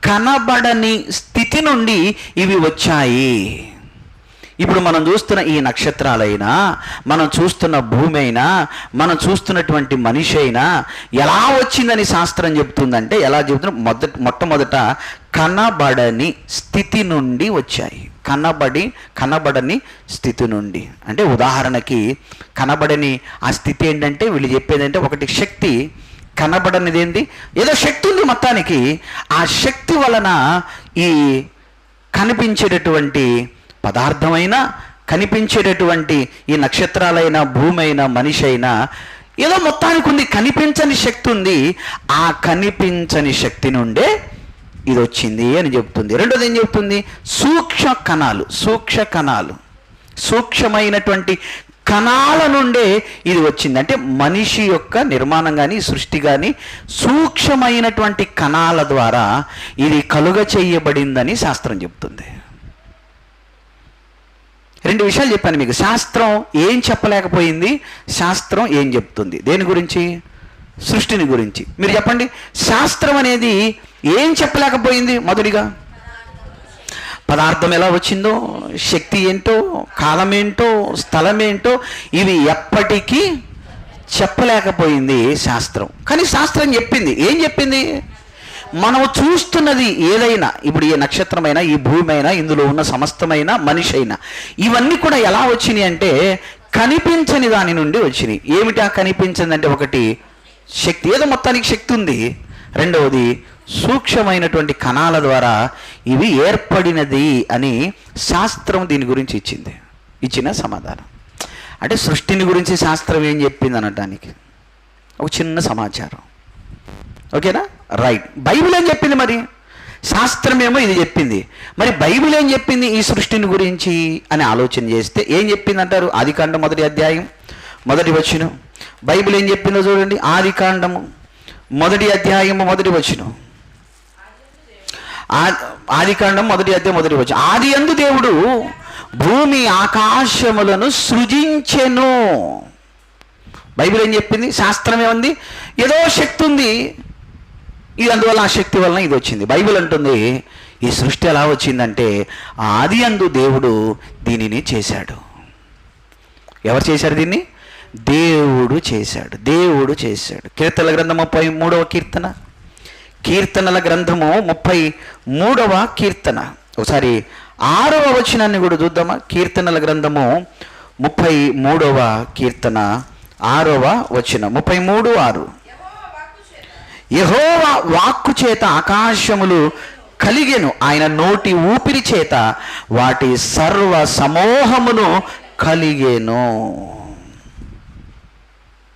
కనబడని స్థితి నుండి ఇవి వచ్చాయి. ఇప్పుడు మనం చూస్తున్న ఈ నక్షత్రాలైనా, మనం చూస్తున్న భూమి అయినా, మనం చూస్తున్నటువంటి మనిషి అయినా ఎలా వచ్చిందని శాస్త్రం చెప్తుందంటే, ఎలా చెబుతున్నా, మొట్టమొదట కనబడని స్థితి నుండి వచ్చాయి. కనబడని స్థితి నుండి అంటే ఉదాహరణకి కనబడని ఆ స్థితి ఏంటంటే వీళ్ళు చెప్పేదంటే 1 శక్తి, కనబడనిది ఏంటి? ఏదో శక్తి ఉంది మొత్తానికి. ఆ శక్తి వలన ఈ కనిపించేటటువంటి పదార్థమైనా, కనిపించేటటువంటి ఈ నక్షత్రాలైనా, భూమి అయినా, మనిషి అయినా ఏదో మొత్తానికి ఉంది, కనిపించని శక్తి ఉంది. ఆ కనిపించని శక్తి నుండే ఇది వచ్చింది అని చెప్తుంది. రెండోది ఏం చెప్తుంది? సూక్ష్మ కణాలు, సూక్ష్మమైనటువంటి కణాల నుండే ఇది వచ్చింది. అంటే మనిషి యొక్క నిర్మాణం కానీ, సృష్టి కానీ సూక్ష్మమైనటువంటి కణాల ద్వారా ఇది కలుగ చేయబడిందని శాస్త్రం చెప్తుంది. 2 విషయాలు చెప్పాను మీకు. శాస్త్రం ఏం చెప్పలేకపోయింది, శాస్త్రం ఏం చెప్తుంది. దేని గురించి? సృష్టిని గురించి. మీరు చెప్పండి, శాస్త్రం అనేది ఏం చెప్పలేకపోయింది? మొదటిగా పదార్థం ఎలా వచ్చిందో, శక్తి ఏంటో, కాలం ఏంటో, స్థలం ఏంటో ఇవి ఎప్పటికీ చెప్పలేకపోయింది శాస్త్రం. కానీ శాస్త్రం చెప్పింది. ఏం చెప్పింది? మనం చూస్తున్నది ఏదైనా, ఇప్పుడు ఈ నక్షత్రమైనా, ఈ భూమి అయినా, ఇందులో ఉన్న సమస్తమైన మనిషి అయినా, ఇవన్నీ కూడా ఎలా వచ్చినాయి అంటే కనిపించని దాని నుండి వచ్చినాయి. ఏమిటి ఆ కనిపించింది అంటే? 1 శక్తి, ఏదో మొత్తానికి శక్తి ఉంది. రెండవది సూక్ష్మమైనటువంటి కణాల ద్వారా ఇవి ఏర్పడినది అని శాస్త్రం దీని గురించి ఇచ్చిన సమాధానం. అంటే సృష్టిని గురించి శాస్త్రం ఏం చెప్పింది అనడానికి ఒక చిన్న సమాచారం. ఓకేనా? రైట్. బైబిల్ ఏం చెప్పింది మరి? శాస్త్రమేమో ఇది చెప్పింది. మరి బైబిల్ ఏం చెప్పింది ఈ సృష్టిని గురించి అని ఆలోచన చేస్తే ఏం చెప్పింది అంటారు? ఆదికాండం 1వ అధ్యాయం 1వ వచనం. బైబిల్ ఏం చెప్పిందో చూడండి. ఆదికాండము 1వ అధ్యాయం 1వ వచనం. ఆదికాండం 1వ అధ్యాయం 1వ వచనం. ఆదియందు దేవుడు భూమి ఆకాశములను సృజించెను. బైబిల్ ఏం చెప్పింది? శాస్త్రం ఏముంది? ఏదో శక్తి ఉంది, ఇది అందువల్ల ఆ శక్తి వలన ఇది వచ్చింది. బైబిల్ అంటుంది ఈ సృష్టి ఎలా వచ్చిందంటే ఆదియందు దేవుడు దీనిని చేశాడు. ఎవరు చేశారు దీన్ని? దేవుడు చేశాడు. కీర్తనల గ్రంథం 33వ కీర్తన. కీర్తనల గ్రంథము 33వ కీర్తన. ఒకసారి 6వ వచనాన్ని కూడా చూద్దామా? కీర్తనల గ్రంథము 33వ కీర్తన 6వ వచనం. 33:6. యెహోవా వాక్కు చేత ఆకాశములు కలిగెను, ఆయన నోటి ఊపిరి చేత వాటి సర్వ సమూహమును కలిగెను.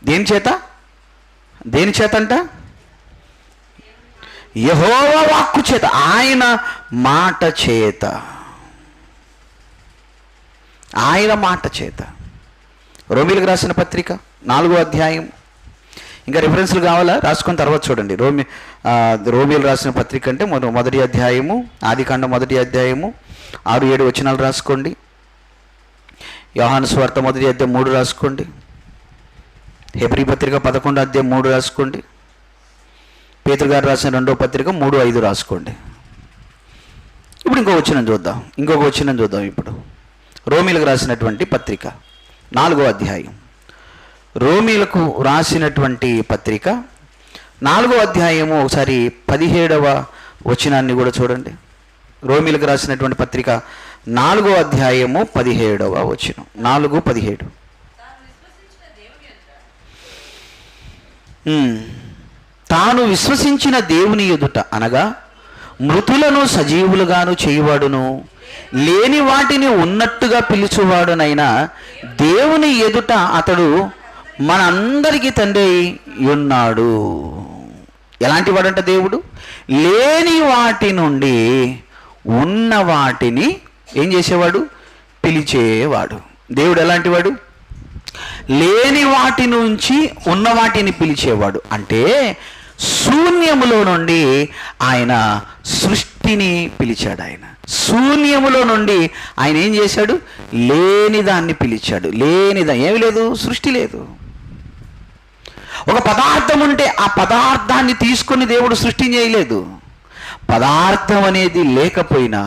దేని చేత అంట? యెహోవా వాక్కు చేత, ఆయన మాట చేత. రోమీలకు రాసిన పత్రిక 4వ అధ్యాయం. ఇంకా రిఫరెన్స్లు కావాలా? రాసుకొని తర్వాత చూడండి. రోమీలు రాసిన పత్రిక అంటే 1వ అధ్యాయము, ఆదికాండం 1వ అధ్యాయము 6-7 వచనాలు రాసుకోండి. యోహాను సువార్త 1వ అధ్యాయం 3 రాసుకోండి. హెబ్రీ పత్రిక 11వ అధ్యాయం 3 రాసుకోండి. పేతురు గారు రాసిన 2వ పత్రిక 3-5 రాసుకోండి. ఇప్పుడు ఇంకొక వచనం చూద్దాం. ఇప్పుడు రోమీలకు రాసినటువంటి పత్రిక 4వ అధ్యాయం. రోమీలకు రాసినటువంటి పత్రిక 4వ అధ్యాయము ఒకసారి 17వ వచనాన్ని కూడా చూడండి. రోమీలకు రాసినటువంటి పత్రిక 4వ అధ్యాయము 17వ వచనం. 4:17. తాను విశ్వసించిన దేవుని ఎదుట అనగా మృతులను సజీవులుగాను చేయువాడును లేని వాటిని ఉన్నట్టుగా పిలుచువాడునైనా దేవుని ఎదుట అతడు మనందరికీ తండ్రి ఉన్నాడు. ఎలాంటి వాడంట దేవుడు? లేని వాటి నుండి ఉన్న వాటిని ఏం చేసేవాడు? పిలిచేవాడు. దేవుడు ఎలాంటి వాడు? లేని వాటి నుంచి ఉన్న వాటిని పిలిచేవాడు. అంటే శూన్యములో నుండి ఆయన సృష్టిని పిలిచాడు. ఆయన శూన్యములో నుండి ఆయన ఏం చేశాడు? లేని దాన్ని పిలిచాడు. లేనిదా ఏమి లేదు, సృష్టి లేదు. ఒక పదార్థం ఉంటే ఆ పదార్థాన్ని తీసుకొని దేవుడు సృష్టి చేయలేదు. పదార్థం అనేది లేకపోయినా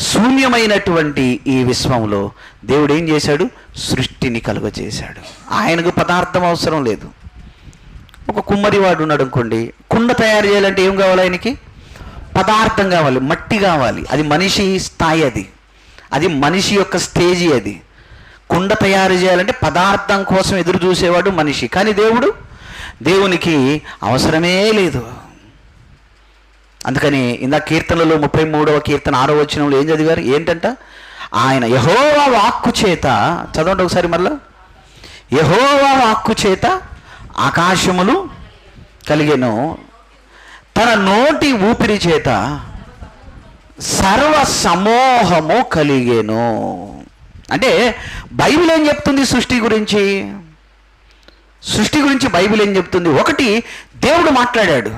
శూన్యమైనటువంటి ఈ విశ్వంలో దేవుడు ఏం చేశాడు? సృష్టిని కలుగజేశాడు. ఆయనకు పదార్థం అవసరం లేదు. ఒక కుమ్మరివాడు ఉన్నాడు అనుకోండి, కుండ తయారు చేయాలంటే ఏం కావాలి? ఆయనకి పదార్థం కావాలి, మట్టి కావాలి. అది మనిషి స్థాయి, అది మనిషి యొక్క స్టేజీ. అది కుండ తయారు చేయాలంటే పదార్థం కోసం ఎదురు చూసేవాడు మనిషి. కానీ దేవునికి అవసరమే లేదు. అందుకని ఇందాక కీర్తనలో 33వ కీర్తన 6వ వచనంలో ఏం చదివారు? ఏంటంట? ఆయన యెహోవా వాక్కు చేత, చదవండి ఒకసారి మరలా, యెహోవా వాక్కు చేత ఆకాశములు కలిగెను, తన నోటి ఊపిరి చేత సర్వ సమూహము కలిగెను. అంటే బైబిల్ ఏం చెప్తుంది సృష్టి గురించి? సృష్టి గురించి బైబిల్ ఏం చెప్తుంది? ఒకటి, దేవుడు మాట్లాడాడు.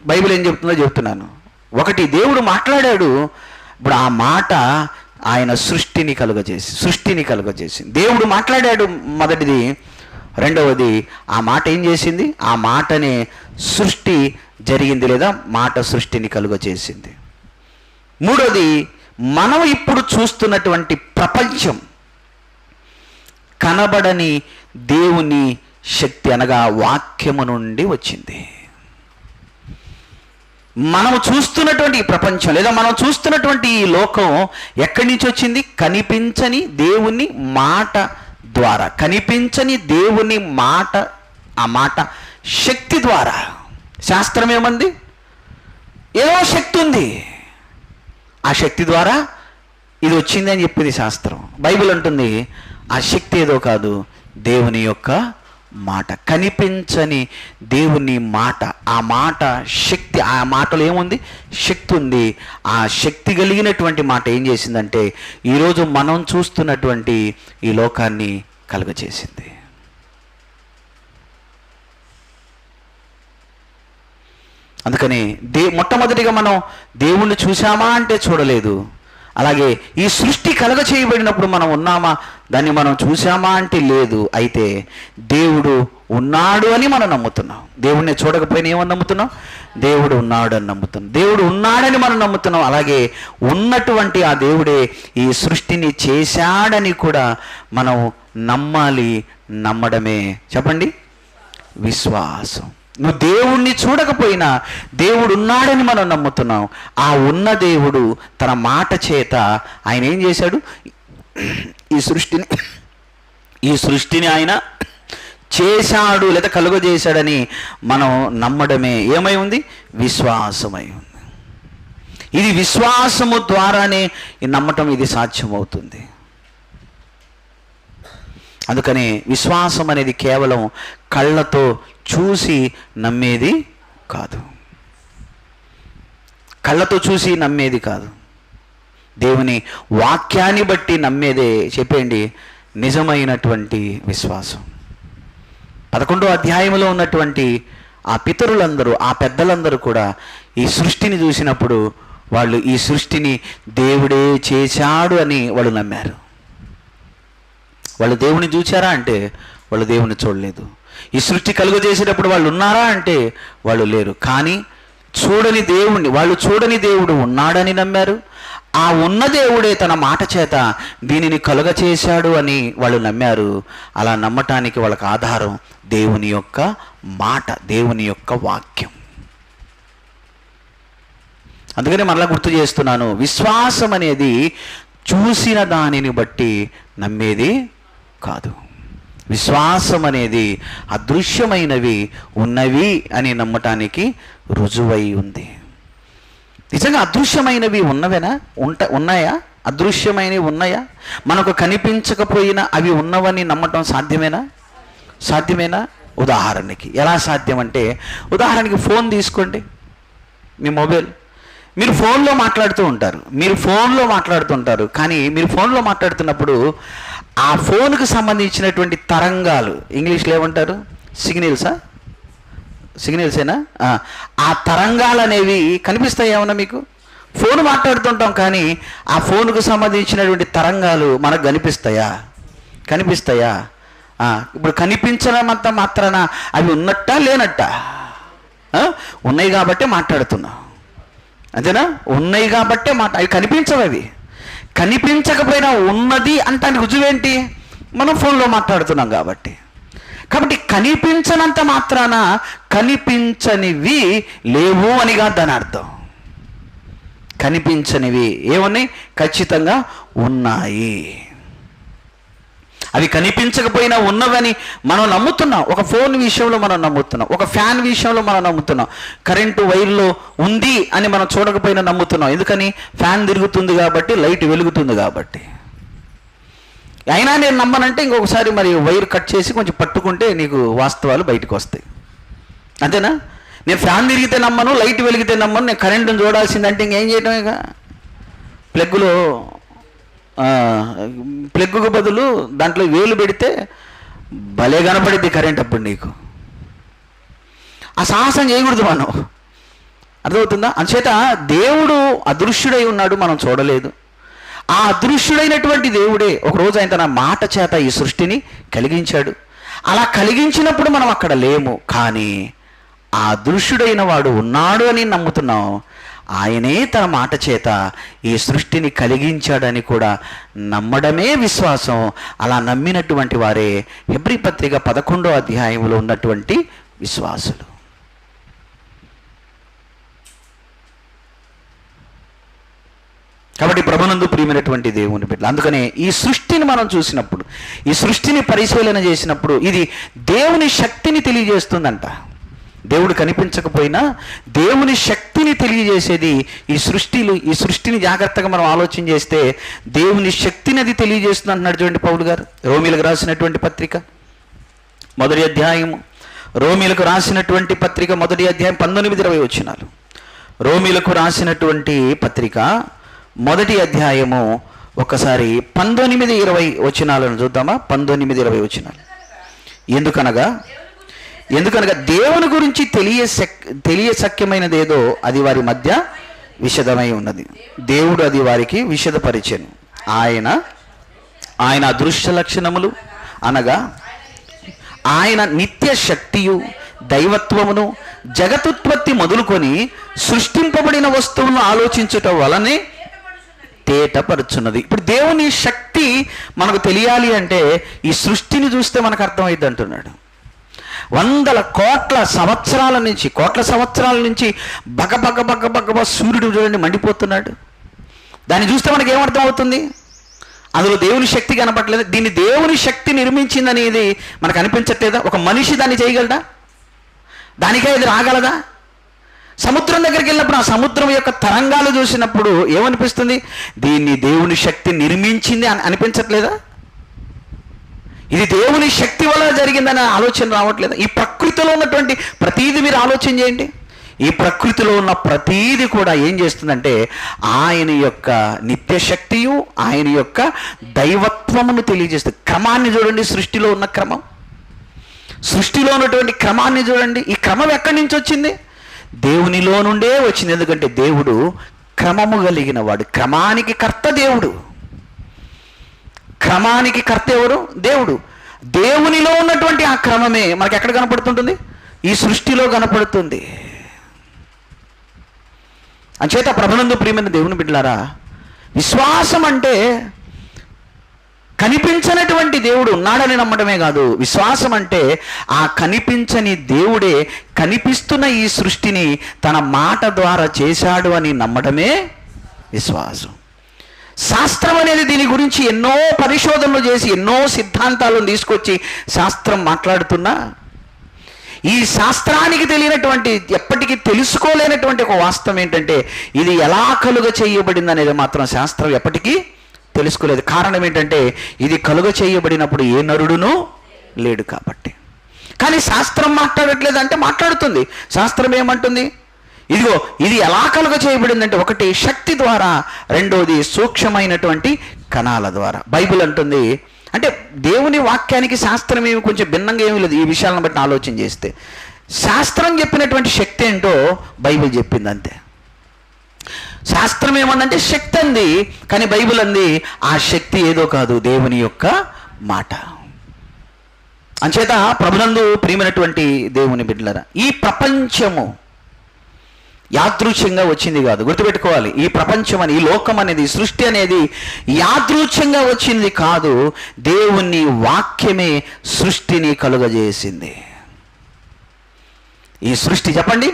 బైబిల్ ఏం చెప్తుందో చెప్తున్నాను. ఒకటి, దేవుడు మాట్లాడాడు. ఇప్పుడు ఆ మాట ఆయన సృష్టిని కలుగజేసి దేవుడు మాట్లాడాడు మొదటిది. రెండవది, ఆ మాట ఏం చేసింది? ఆ మాటనే సృష్టి జరిగింది, లేదా మాట సృష్టిని కలుగజేసింది. మూడోది, మనం ఇప్పుడు చూస్తున్నటువంటి ప్రపంచం కనబడని దేవుని శక్తి అనగా వాక్యము నుండి వచ్చింది. మనం చూస్తున్నటువంటి ఈ ప్రపంచం లేదా మనం చూస్తున్నటువంటి ఈ లోకం ఎక్కడి నుంచి వచ్చింది? కనిపించని దేవుని మాట ద్వారా. కనిపించని దేవుని మాట, ఆ మాట శక్తి ద్వారా. శాస్త్రం ఏమంది? ఏదో శక్తి ఉంది, ఆ శక్తి ద్వారా ఇది వచ్చింది అని చెప్పింది శాస్త్రం. బైబిల్ అంటుంది ఆ శక్తి ఏదో కాదు, దేవుని యొక్క మాట. కనిపించని దేవుని మాట, ఆ మాట శక్తి. ఆ మాటలో ఏముంది? శక్తి ఉంది. ఆ శక్తి కలిగినటువంటి మాట ఏం చేసిందంటే ఈరోజు మనం చూస్తున్నటువంటి ఈ లోకాన్ని కలుగజేసింది. అందుకని మొట్టమొదటిగా మనం దేవుణ్ణి చూసామా అంటే చూడలేదు. అలాగే ఈ సృష్టి కలుగ చేయబడినప్పుడు మనం ఉన్నామా, దాన్ని మనం చూసామా అంటే లేదు. అయితే దేవుడు ఉన్నాడు అని మనం నమ్ముతున్నాం. దేవుడిని చూడకపోయినా ఏమని నమ్ముతున్నాం? దేవుడు ఉన్నాడు అని నమ్ముతున్నాం. దేవుడు ఉన్నాడని మనం నమ్ముతున్నాం. అలాగే ఉన్నటువంటి ఆ దేవుడే ఈ సృష్టిని చేశాడని కూడా మనం నమ్మాలి. నమ్మడమే చెప్పండి విశ్వాసం. నువ్వు దేవుణ్ణి చూడకపోయినా దేవుడు ఉన్నాడని మనం నమ్ముతున్నాం. ఆ ఉన్న దేవుడు తన మాట చేత ఆయన ఏం చేశాడు? ఈ సృష్టిని ఆయన చేశాడు లేదా కలుగజేశాడని మనం నమ్మడమే ఏమై ఉంది? విశ్వాసమై ఉంది. ఇది విశ్వాసము ద్వారానే ఈ నమ్మటం ఇది సాధ్యమవుతుంది. అందుకని విశ్వాసం అనేది కేవలం కళ్ళతో చూసి నమ్మేది కాదు. కళ్ళతో చూసి నమ్మేది కాదు. దేవుని వాక్యాన్ని బట్టి నమ్మేదే చెప్పండి నిజమైనటువంటి విశ్వాసం. 11వ అధ్యాయంలో ఉన్నటువంటి ఆ పితరులందరూ, ఆ పెద్దలందరూ కూడా ఈ సృష్టిని చూసినప్పుడు వాళ్ళు ఈ సృష్టిని దేవుడే చేశాడు అని వాళ్ళు నమ్మారు. వాళ్ళు దేవుని చూచారా అంటే వాళ్ళు దేవుని చూడలేదు. ఈ సృష్టి కలుగజేసేటప్పుడు వాళ్ళు ఉన్నారా అంటే వాళ్ళు లేరు. కానీ చూడని దేవుణ్ణి, వాళ్ళు చూడని దేవుడు ఉన్నాడని నమ్మారు. ఆ ఉన్న దేవుడే తన మాట చేత దీనిని కలుగచేశాడు అని వాళ్ళు నమ్మారు. అలా నమ్మటానికి వాళ్ళకి ఆధారం దేవుని యొక్క మాట, దేవుని యొక్క వాక్యం. అందుకని మరలా గుర్తు చేస్తున్నాను, విశ్వాసం అనేది చూసిన దానిని బట్టి నమ్మేది కాదు. విశ్వాసం అనేది అదృశ్యమైనవి ఉన్నవి అని నమ్మటానికి రుజువై ఉంది. నిజంగా అదృశ్యమైనవి ఉన్నాయా? అదృశ్యమైనవి ఉన్నాయా? మనకు కనిపించకపోయినా అవి ఉన్నవని నమ్మటం సాధ్యమేనా? ఉదాహరణకి ఎలా సాధ్యం అంటే, ఉదాహరణకి ఫోన్ తీసుకోండి, మీ మొబైల్. మీరు ఫోన్లో మాట్లాడుతూ ఉంటారు, కానీ మీరు ఫోన్లో మాట్లాడుతున్నప్పుడు ఆ ఫోన్కు సంబంధించినటువంటి తరంగాలు, ఇంగ్లీష్లో ఏమంటారు, సిగ్నల్సేనా, ఆ తరంగాలు అనేవి కనిపిస్తాయి ఏమన్నా మీకు? ఫోన్ మాట్లాడుతుంటాం కానీ ఆ ఫోన్కు సంబంధించినటువంటి తరంగాలు మనకు కనిపిస్తాయా? ఇప్పుడు కనిపించడంత మాత్రాన అవి ఉన్నట్టా లేనట్టా? ఉన్నాయి కాబట్టే మాట్లాడుతున్నాం, అంతేనా? ఉన్నాయి కాబట్టే అవి కనిపించవు. అవి కనిపించకపోయినా ఉన్నది అంటానికి రుజువేంటి? మనం ఫోన్లో మాట్లాడుతున్నాం కాబట్టి కనిపించనంత మాత్రాన కనిపించనివి లేవు అనిగా దాని అర్థం. కనిపించనివి ఏమున్నాయి? ఖచ్చితంగా ఉన్నాయి. అవి కనిపించకపోయినా ఉన్నవని మనం నమ్ముతున్నాం. ఒక ఫోన్ విషయంలో మనం నమ్ముతున్నాం, ఒక ఫ్యాన్ విషయంలో మనం నమ్ముతున్నాం, కరెంటు వైర్లో ఉంది అని మనం చూడకపోయినా నమ్ముతున్నాం. ఎందుకని? ఫ్యాన్ తిరుగుతుంది కాబట్టి, లైట్ వెలుగుతుంది కాబట్టి. అయినా నేను నమ్మనంటే ఇంకొకసారి మరి వైర్ కట్ చేసి కొంచెం పట్టుకుంటే నీకు వాస్తవాలు బయటకు వస్తాయి, అంతేనా? నేను ఫ్యాన్ తిరిగితే నమ్మను, లైట్ వెలిగితే నమ్మను, నేను కరెంటును చూడాల్సిందంటే ఇంకేం చేయటం? ఇక ప్లగ్గుకు బదులు దాంట్లో వేలు పెడితే భలే కనపడిద్ది కరెంట్. అప్పుడు నీకు ఆ సాహసం చేయకూడదు మనం, అర్థమవుతుందా? అంచేత దేవుడు అదృశ్యుడై ఉన్నాడు, మనం చూడలేదు. ఆ అదృశ్యుడైనటువంటి దేవుడే ఒకరోజు ఆయన తన మాట చేత ఈ సృష్టిని కలిగించాడు. అలా కలిగించినప్పుడు మనం అక్కడ లేము, కానీ ఆ అదృశ్యుడైన వాడు ఉన్నాడు అని నమ్ముతున్నాం. ఆయనే తన మాట చేత ఈ సృష్టిని కలిగించాడని కూడా నమ్మడమే విశ్వాసం. అలా నమ్మినటువంటి వారే హెబ్రీ పత్రిక 11వ అధ్యాయంలో ఉన్నటువంటి విశ్వాసులు. కాబట్టి ప్రభునందు ప్రియమైనటువంటి దేవుని బిడ్డలు, అందుకనే ఈ సృష్టిని మనం చూసినప్పుడు, ఈ సృష్టిని పరిశీలన చేసినప్పుడు ఇది దేవుని శక్తిని తెలియజేస్తుందంట. దేవుడు కనిపించకపోయినా దేవుని శక్తిని తెలియజేసేది ఈ సృష్టిని జాగ్రత్తగా మనం ఆలోచన చేస్తే దేవుని శక్తిని అది తెలియజేస్తుంది అంటున్నాడు చూడండి పౌలు గారు. రోమీలకు రాసినటువంటి పత్రిక 1వ అధ్యాయము, రోమీలకు రాసినటువంటి పత్రిక 1వ అధ్యాయం 19-20 వచనాలు. రోమీలకు రాసినటువంటి పత్రిక 1వ అధ్యాయము ఒకసారి 19-20 వచనాలను చూద్దామా? 19-20 వచనాలు. ఎందుకనగా దేవుని గురించి తెలియశక్యమైనదేదో అది వారి మధ్య విషదమై ఉన్నది. దేవుడు అది వారికి విషదపరిచెను. ఆయన అదృశ్య లక్షణములు అనగా ఆయన నిత్య శక్తియు దైవత్వమును జగతుత్పత్తి మొదలుకొని సృష్టింపబడిన వస్తువులను ఆలోచించుట వలనే తేటపరుచున్నది. ఇప్పుడు దేవుని శక్తి మనకు తెలియాలి అంటే ఈ సృష్టిని చూస్తే మనకు అర్థమైంది అంటున్నాడు. కోట్ల సంవత్సరాల నుంచి బగబగ సూర్యుడు చూడండి మండిపోతున్నాడు. దాన్ని చూస్తే మనకి ఏమర్థం అవుతుంది? అందులో దేవుని శక్తి కనపడలేదు. దీన్ని దేవుని శక్తి నిర్మించిందనేది మనకు అనిపించట్లేదా? ఒక మనిషి దాన్ని చేయగలడా? దానికే ఇది రాగలదా? సముద్రం దగ్గరికి వెళ్ళినప్పుడు ఆ సముద్రం యొక్క తరంగాలు చూసినప్పుడు ఏమనిపిస్తుంది? దీన్ని దేవుని శక్తి నిర్మించింది అని అనిపించట్లేదా? ఇది దేవుని శక్తి వల్ల జరిగిందనే ఆలోచన రావట్లేదు. ఈ ప్రకృతిలో ఉన్నటువంటి ప్రతీది మీరు ఆలోచన చేయండి. ఈ ప్రకృతిలో ఉన్న ప్రతీది కూడా ఏం చేస్తుందంటే ఆయన యొక్క నిత్య శక్తియు ఆయన యొక్క దైవత్వమును తెలియజేస్తుంది. క్రమాన్ని చూడండి, సృష్టిలో ఉన్న క్రమం, సృష్టిలో ఉన్నటువంటి క్రమాన్ని చూడండి. ఈ క్రమం ఎక్కడి నుంచి వచ్చింది? దేవునిలో నుండే వచ్చింది. ఎందుకంటే దేవుడు క్రమము కలిగిన వాడు, క్రమానికి కర్త దేవుడు. క్రమానికి కర్త ఎవరు? దేవుడు. దేవునిలో ఉన్నటువంటి ఆ క్రమమే మనకి ఎక్కడ కనపడుతుంటుంది? ఈ సృష్టిలో కనపడుతుంది. అంచేత ప్రభునందు ప్రియమైన దేవుని బిడ్డలారా, విశ్వాసం అంటే కనిపించనటువంటి దేవుడు ఉన్నాడని నమ్మడమే కాదు, విశ్వాసం అంటే ఆ కనిపించని దేవుడే కనిపిస్తున్న ఈ సృష్టిని తన మాట ద్వారా చేశాడు అని నమ్మడమే విశ్వాసం. శాస్త్రం అనేది దీని గురించి ఎన్నో పరిశోధనలు చేసి ఎన్నో సిద్ధాంతాలను తీసుకొచ్చి శాస్త్రం మాట్లాడుతున్నా, ఈ శాస్త్రానికి తెలియనటువంటి, ఎప్పటికీ తెలుసుకోలేనటువంటి ఒక వాస్తవం ఏంటంటే ఇది ఎలా కలుగ చేయబడింది అనేది మాత్రం శాస్త్రం ఎప్పటికీ తెలుసుకోలేదు. కారణం ఏంటంటే ఇది కలుగ చేయబడినప్పుడు ఏ నరుడునూ లేడు కాబట్టి. కానీ శాస్త్రం మాట్లాడట్లేదు అంటే మాట్లాడుతుంది. శాస్త్రం ఏమంటుంది? ఇదిగో ఇది ఎలా కలుగ చేయబడిందంటే ఒకటి శక్తి ద్వారా, రెండోది సూక్ష్మమైనటువంటి కణాల ద్వారా. బైబిల్ అంటుంది, అంటే దేవుని వాక్యానికి శాస్త్రం ఏమి కొంచెం భిన్నంగా ఏమీ లేదు. ఈ విషయాలను బట్టి ఆలోచన చేస్తే శాస్త్రం చెప్పినటువంటి శక్తి ఏంటో బైబిల్ చెప్పింది అంతే. శాస్త్రం ఏమందంటే శక్తి అంది, కానీ బైబిల్ అంది ఆ శక్తి ఏదో కాదు, దేవుని యొక్క మాట. అంచేత ప్రభునందు ప్రియమైనటువంటి దేవుని బిడ్డలారా, ఈ ప్రపంచము యాదృచ్ఛ్యంగా వచ్చింది కాదు, గుర్తుపెట్టుకోవాలి. ఈ ప్రపంచం అని, ఈ లోకం అనేది, సృష్టి అనేది యాదృచ్ఛ్యంగా వచ్చింది కాదు. దేవుని వాక్యమే సృష్టిని కలుగజేసింది. ఈ సృష్టి చెప్పండి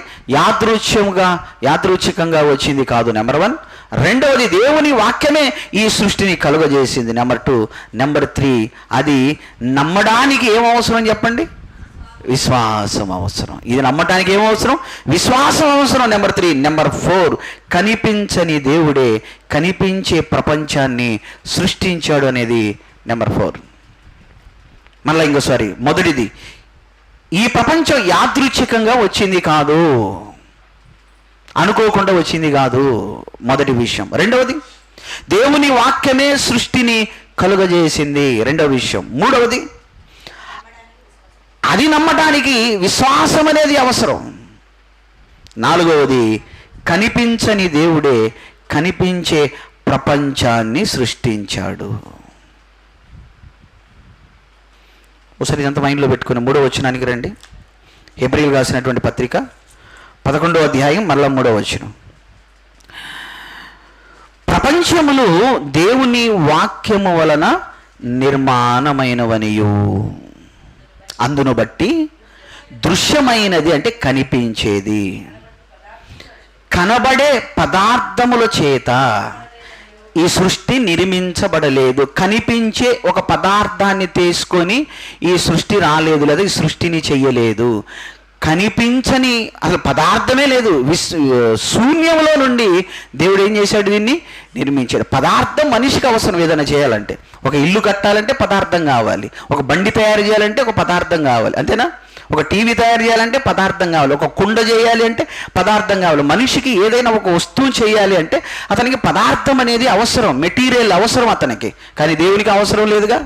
యాదృచ్ఛికంగా వచ్చింది కాదు, నెంబర్ 1. రెండవది దేవుని వాక్యమే ఈ సృష్టిని కలుగజేసింది, నెంబర్ 2. నెంబర్ 3, అది నమ్మడానికి ఏం అవసరం చెప్పండి? విశ్వాసం అవసరం. ఇది నమ్మటానికి ఏమవసరం? విశ్వాసం అవసరం. నెంబర్ 3. నెంబర్ 4, కనిపించని దేవుడే కనిపించే ప్రపంచాన్ని సృష్టించాడు అనేది నెంబర్ 4. మళ్ళీ ఇంకోసారి, మొదటిది ఈ ప్రపంచం యాదృచ్ఛికంగా వచ్చింది కాదు, అనుకోకుండా వచ్చింది కాదు, మొదటి విషయం. రెండవది దేవుని వాక్యమే సృష్టిని కలుగజేసింది, రెండవ విషయం. మూడవది అది నమ్మటానికి విశ్వాసం అనేది అవసరం. నాలుగవది కనిపించని దేవుడే కనిపించే ప్రపంచాన్ని సృష్టించాడు. ఒకసారి ఇదంతా మైండ్లో పెట్టుకుని 3వ వచనానికి రండి. హెబ్రీయులకు రాసినటువంటి పత్రిక 11వ అధ్యాయం మళ్ళా 3వ వచనం. ప్రపంచములు దేవుని వాక్యము వలన నిర్మాణమైనవనియు, అందును బట్టి దృశ్యమైనది అంటే కనిపించేది, కనబడే పదార్థముల చేత ఈ సృష్టి నిర్మించబడలేదు. కనిపించే ఒక పదార్థాన్ని తీసుకొని ఈ సృష్టి రాలేదు, లేదా ఈ సృష్టిని చెయ్యలేదు. కనిపించని అసలు పదార్థమే లేదు, శూన్యంలో నుండి దేవుడు ఏం చేశాడు? దీన్ని నిర్మించాడు. పదార్థం మనిషికి అవసరం. ఏదైనా చేయాలంటే, ఒక ఇల్లు కట్టాలంటే పదార్థం కావాలి, ఒక బండి తయారు చేయాలంటే ఒక పదార్థం కావాలి, అంతేనా? ఒక టీవీ తయారు చేయాలంటే పదార్థం కావాలి, ఒక కుండ చేయాలి అంటే పదార్థం కావాలి. మనిషికి ఏదైనా ఒక వస్తువు చేయాలి అంటే అతనికి పదార్థం అనేది అవసరం, మెటీరియల్ అవసరం అతనికి. కానీ దేవునికి అవసరం లేదుగా.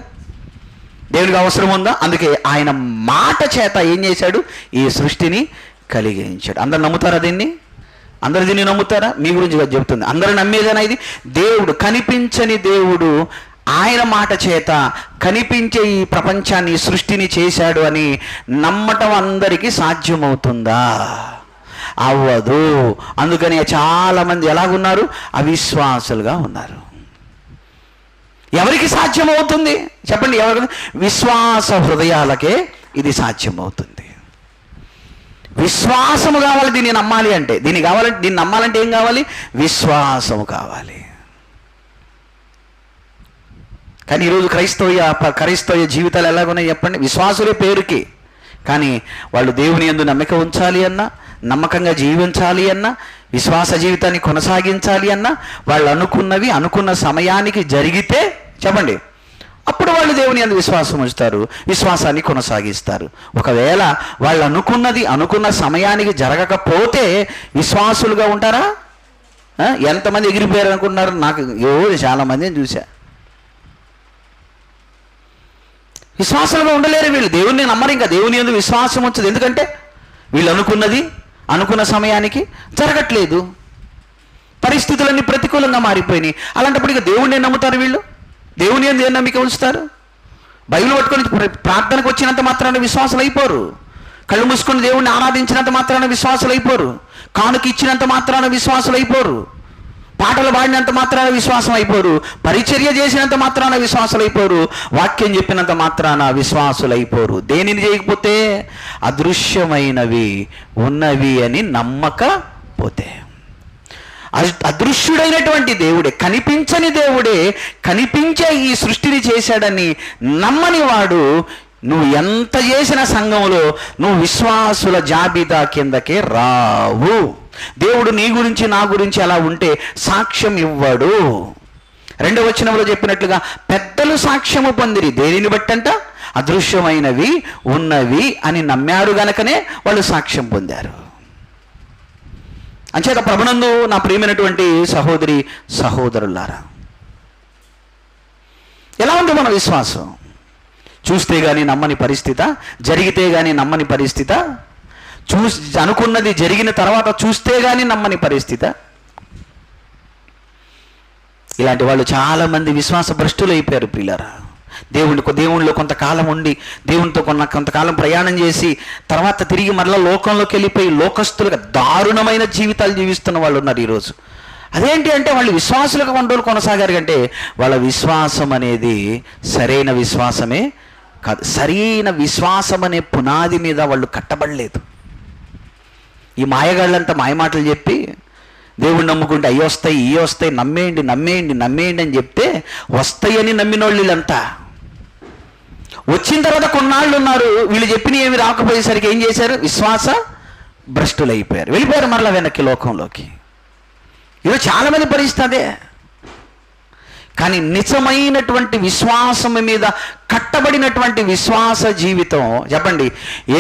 దేవునికి అవసరం ఉందా? అందుకే ఆయన మాట చేత ఏం చేశాడు? ఈ సృష్టిని కలిగించాడు. అందరు నమ్ముతారా దీన్ని? అందరు దీన్ని నమ్ముతారా? మీ గురించి చెబుతుంది. అందరూ నమ్మేదేనా ఇది? దేవుడు, కనిపించని దేవుడు ఆయన మాట చేత కనిపించే ఈ ప్రపంచాన్ని, సృష్టిని చేశాడు అని నమ్మటం అందరికీ సాధ్యమవుతుందా? అవ్వదు. అందుకని చాలామంది ఎలాగున్నారు? అవిశ్వాసులుగా ఉన్నారు. ఎవరికి సాధ్యమవుతుంది చెప్పండి? ఎవరికి? విశ్వాస హృదయాలకే ఇది సాధ్యమవుతుంది. విశ్వాసము కావాలి దీన్ని నమ్మాలి అంటే. దీన్ని నమ్మాలంటే ఏం కావాలి? విశ్వాసము కావాలి. కానీ ఈరోజు క్రైస్తవ జీవితాలు ఎలాగున్నాయి చెప్పండి? విశ్వాసులే పేరుకి, కానీ వాళ్ళు దేవుని యందు నమ్మిక ఉంచాలి అన్నా, నమ్మకంగా జీవించాలి అన్నా, విశ్వాస జీవితాన్ని కొనసాగించాలి అన్నా, వాళ్ళు అనుకున్నవి అనుకున్న సమయానికి జరిగితే చెప్పండి, అప్పుడు వాళ్ళు దేవుని యందు విశ్వాసం ఉంచుతారు, విశ్వాసాన్ని కొనసాగిస్తారు. ఒకవేళ వాళ్ళు అనుకున్నది అనుకున్న సమయానికి జరగకపోతే విశ్వాసులుగా ఉంటారా? ఎంతమంది ఎగిరిపోయారు అనుకుంటున్నారు? నాకు చాలామందిని చూసా. విశ్వాసాలుగా ఉండలేరు వీళ్ళు. దేవుణ్ణి నమ్మరు, ఇంకా దేవుని యందు విశ్వాసం వచ్చదు. ఎందుకంటే వీళ్ళు అనుకున్నది అనుకున్న సమయానికి జరగట్లేదు, పరిస్థితులన్నీ ప్రతికూలంగా మారిపోయినాయి. అలాంటప్పుడు ఇక దేవుణ్ణి నమ్ముతారు వీళ్ళు? దేవుని యందు ఏం నమ్మిక ఉంచుతారు? బైబిల్ పట్టుకొని ప్రార్థనకు వచ్చినంత మాత్రాన విశ్వాసులు అయిపోరు. కళ్ళు మూసుకొని దేవుణ్ణి ఆరాధించినంత మాత్రాన విశ్వాసులు అయిపోరు. కానుక ఇచ్చినంత మాత్రాన విశ్వాసులు అయిపోరు. పాటలు పాడినంత మాత్రాన విశ్వాసం అయిపోరు, పరిచర్య చేసినంత మాత్రాన విశ్వాసులు అయిపోరు, వాక్యం చెప్పినంత మాత్రాన విశ్వాసులు అయిపోరు. దేనిని చేయకపోతే? అదృశ్యమైనవి ఉన్నవి అని నమ్మకపోతే. అదృశ్యుడైనటువంటి దేవుడే, కనిపించని దేవుడే కనిపించే ఈ సృష్టిని చేశాడని నమ్మని వాడు నువ్వు ఎంత చేసిన సంఘంలో నువ్వు విశ్వాసుల జాబితా కిందకే రావు. దేవుడు నీ గురించి నా గురించి అలా ఉంటే సాక్ష్యం ఇవ్వడు. 2వ వచనంలో చెప్పినట్లుగా పెద్దలు సాక్ష్యము పొందిరి. దేనిని బట్టంట? అదృశ్యమైనవి ఉన్నవి అని నమ్మారు గనకనే వాళ్ళు సాక్ష్యం పొందారు. అంచేత ప్రభునందు నా ప్రియమైనటువంటి సహోదరి సహోదరులారా, ఎలా ఉంది మన విశ్వాసం? చూస్తే కానీ నమ్మని పరిస్థితి, జరిగితే కానీ నమ్మని పరిస్థితి, అనుకున్నది జరిగిన తర్వాత చూస్తే కానీ నమ్మని పరిస్థితి. ఇలాంటి వాళ్ళు చాలామంది విశ్వాస భ్రష్టులు అయిపోయారు ప్రియులారా. దేవుళ్ళలో కొంతకాలం ఉండి దేవునితో కొంతకాలం ప్రయాణం చేసి తర్వాత తిరిగి మరలా లోకంలోకి వెళ్ళిపోయి లోకస్తులుగా దారుణమైన జీవితాలు జీవిస్తున్న వాళ్ళు ఉన్నారు ఈరోజు. అదేంటి అంటే వాళ్ళు విశ్వాసులుగా కొన్ని రోజులు కొనసాగారు అంటే వాళ్ళ విశ్వాసం అనేది సరైన విశ్వాసమే కాదు. సరైన విశ్వాసం అనే పునాది మీద వాళ్ళు కట్టబడలేదు. ఈ మాయగాళ్ళంతా మాయమాటలు చెప్పి దేవుడు నమ్ముకుంటే అవి వస్తాయి ఇవి వస్తాయి, నమ్మేయండి నమ్మేయండి నమ్మేయండి అని చెప్తే వస్తాయని నమ్మిన వాళ్ళు వీళ్ళంతా. వచ్చిన తర్వాత కొన్నాళ్ళు ఉన్నారు, వీళ్ళు చెప్పిన ఏమి రాకపోయేసరికి ఏం చేశారు? విశ్వాస భ్రష్టులు అయిపోయారు, వెళ్ళిపోయారు మరలా వెనక్కి లోకంలోకి. ఇది చాలామంది పరిస్థితి అదే. కానీ నిజమైనటువంటి విశ్వాసం మీద కట్టబడినటువంటి విశ్వాస జీవితం, చెప్పండి,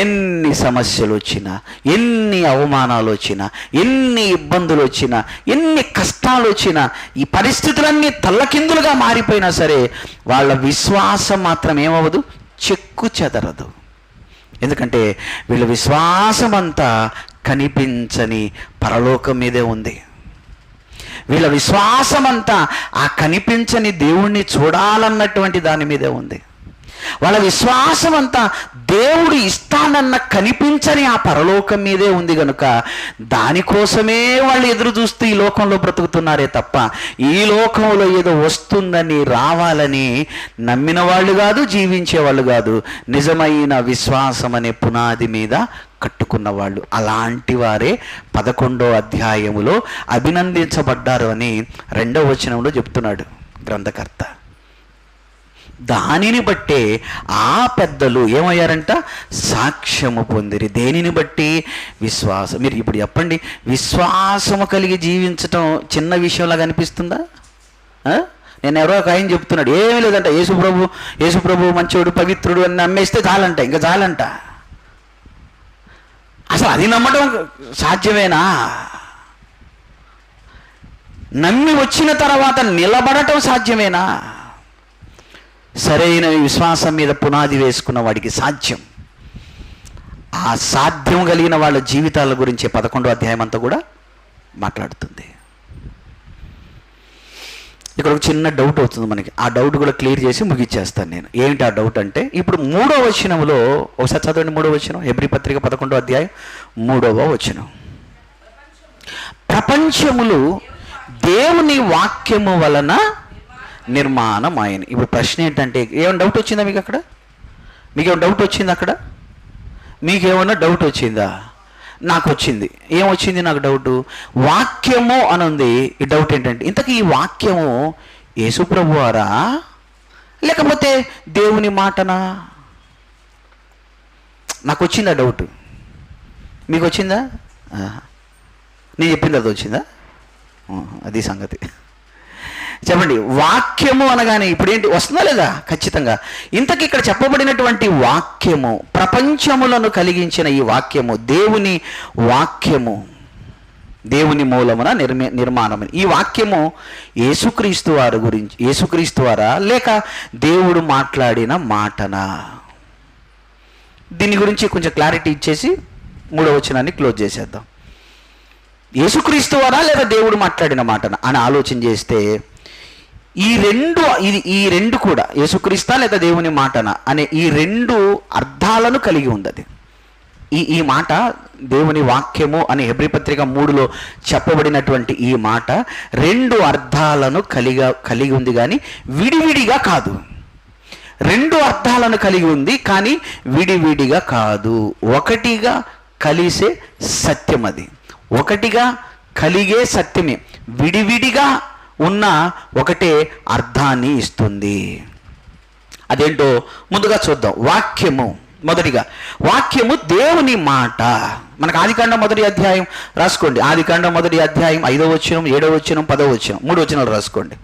ఎన్ని సమస్యలు వచ్చినా, ఎన్ని అవమానాలు వచ్చినా, ఎన్ని ఇబ్బందులు వచ్చినా, ఎన్ని కష్టాలు వచ్చినా, ఈ పరిస్థితులన్నీ తల్లకిందులుగా మారిపోయినా సరే వాళ్ళ విశ్వాసం మాత్రం ఏమవ్వదు? చెక్కు చెదరదు. ఎందుకంటే వీళ్ళ విశ్వాసం అంతా కనిపించని పరలోకం మీదే ఉంది. వీళ్ళ విశ్వాసం అంతా ఆ కనిపించని దేవుణ్ణి చూడాలన్నటువంటి దాని మీదే ఉంది. వాళ్ళ విశ్వాసం అంతా దేవుడు ఇస్తానన్న కనిపించని ఆ పరలోకం మీదే ఉంది కనుక దానికోసమే వాళ్ళు ఎదురు చూస్తూ ఈ లోకంలో బ్రతుకుతున్నారే తప్ప ఈ లోకంలో ఏదో వస్తుందని రావాలని నమ్మిన వాళ్ళు కాదు, జీవించే వాళ్ళు కాదు. నిజమైన విశ్వాసం అనే పునాది మీద కట్టుకున్న వాళ్ళు. అలాంటి వారే 11వ అధ్యాయములో అభినందించబడ్డారు అని 2వ వచనంలో చెప్తున్నాడు గ్రంథకర్త. దానిని బట్టే ఆ పెద్దలు ఏమయ్యారంట? సాక్ష్యము పొందిరి. దేనిని బట్టి? విశ్వాసం. మీరు ఇప్పుడు చెప్పండి, విశ్వాసము కలిగి జీవించటం చిన్న విషయంలాగా అనిపిస్తుందా? నేను ఎవరో ఒక ఆయన చెప్తున్నాడు, ఏమీ లేదంట, యేసుప్రభు మంచోడు పవిత్రుడు అని నమ్మేస్తే చాలంట, ఇంకా చాలంట. అసలు అది నమ్మటం సాధ్యమేనా? నమ్మి వచ్చిన తర్వాత నిలబడటం సాధ్యమేనా? సరైన విశ్వాసం మీద పునాది వేసుకున్న వాడికి సాధ్యం. ఆ సాధ్యం కలిగిన వాళ్ళ జీవితాల గురించి 11వ అధ్యాయం అంతా కూడా మాట్లాడుతుంది. ఇక్కడ ఒక చిన్న డౌట్ అవుతుంది మనకి. ఆ డౌట్ కూడా క్లియర్ చేసి ముగిచ్చేస్తాను నేను. ఏమిటి ఆ డౌట్ అంటే, ఇప్పుడు 3వ వచనంలో ఒకసారి చదవండి. 3వ వచనం, హెబ్రీ పత్రిక 11వ అధ్యాయం 3వ వచనం. ప్రపంచములు దేవుని వాక్యము వలన నిర్మాణం ఆయన. ఇప్పుడు ప్రశ్న ఏంటంటే, ఏమైనా డౌట్ వచ్చిందా మీకు అక్కడ? మీకేమైనా డౌట్ వచ్చిందా అక్కడ? మీకేమన్నా డౌట్ వచ్చిందా? నాకు వచ్చింది. ఏమొచ్చింది నాకు డౌటు? వాక్యము అని ఉంది. ఈ డౌట్ ఏంటంటే, ఇంతకీ ఈ వాక్యము యేసుప్రభు వారా లేకపోతే దేవుని మాటనా? నాకు వచ్చిందా డౌట్? మీకు వచ్చిందా? నేను చెప్పింది అది వచ్చిందా? అది సంగతి. చెప్పండి, వాక్యము అనగానే ఇప్పుడు ఏంటి వస్తుందా లేదా? ఖచ్చితంగా. ఇంతకీ ఇక్కడ చెప్పబడినటువంటి వాక్యము, ప్రపంచములను కలిగించిన ఈ వాక్యము, దేవుని వాక్యము, దేవుని మూలమున నిర్మాణం. ఈ వాక్యము యేసుక్రీస్తు వారి గురించి, యేసుక్రీస్తు వారా లేక దేవుడు మాట్లాడిన మాటనా? దీని గురించి కొంచెం క్లారిటీ ఇచ్చేసి 3వ వచనాన్ని క్లోజ్ చేసేద్దాం. యేసుక్రీస్తు వారా లేదా దేవుడు మాట్లాడిన మాటనా అని ఆలోచన చేస్తే ఈ రెండు కూడా యేసుక్రీస్తా లేదా దేవుని మాటనా అనే ఈ రెండు అర్థాలను కలిగి ఉంది. అది ఈ మాట దేవుని వాక్యము అని హెబ్రీ పత్రిక 3లో చెప్పబడినటువంటి ఈ మాట 2 అర్థాలను కలిగి ఉంది, కానీ విడివిడిగా కాదు. 2 అర్థాలను కలిగి ఉంది, కానీ విడివిడిగా కాదు. ఒకటిగా కలిసే సత్యం, అది ఒకటిగా కలిగే సత్యమే. విడివిడిగా ఉన్న ఒకటే అర్థాన్ని ఇస్తుంది. అదేంటో ముందుగా చూద్దాం. వాక్యము, మొదటిగా వాక్యము దేవుని మాట. మనకు ఆదికాండం 1వ అధ్యాయం రాసుకోండి. ఆదికాండం 1వ అధ్యాయం 5వ వచనం, 7వ వచనం, 10వ వచనం, 3 వచనాలు రాసుకోండి.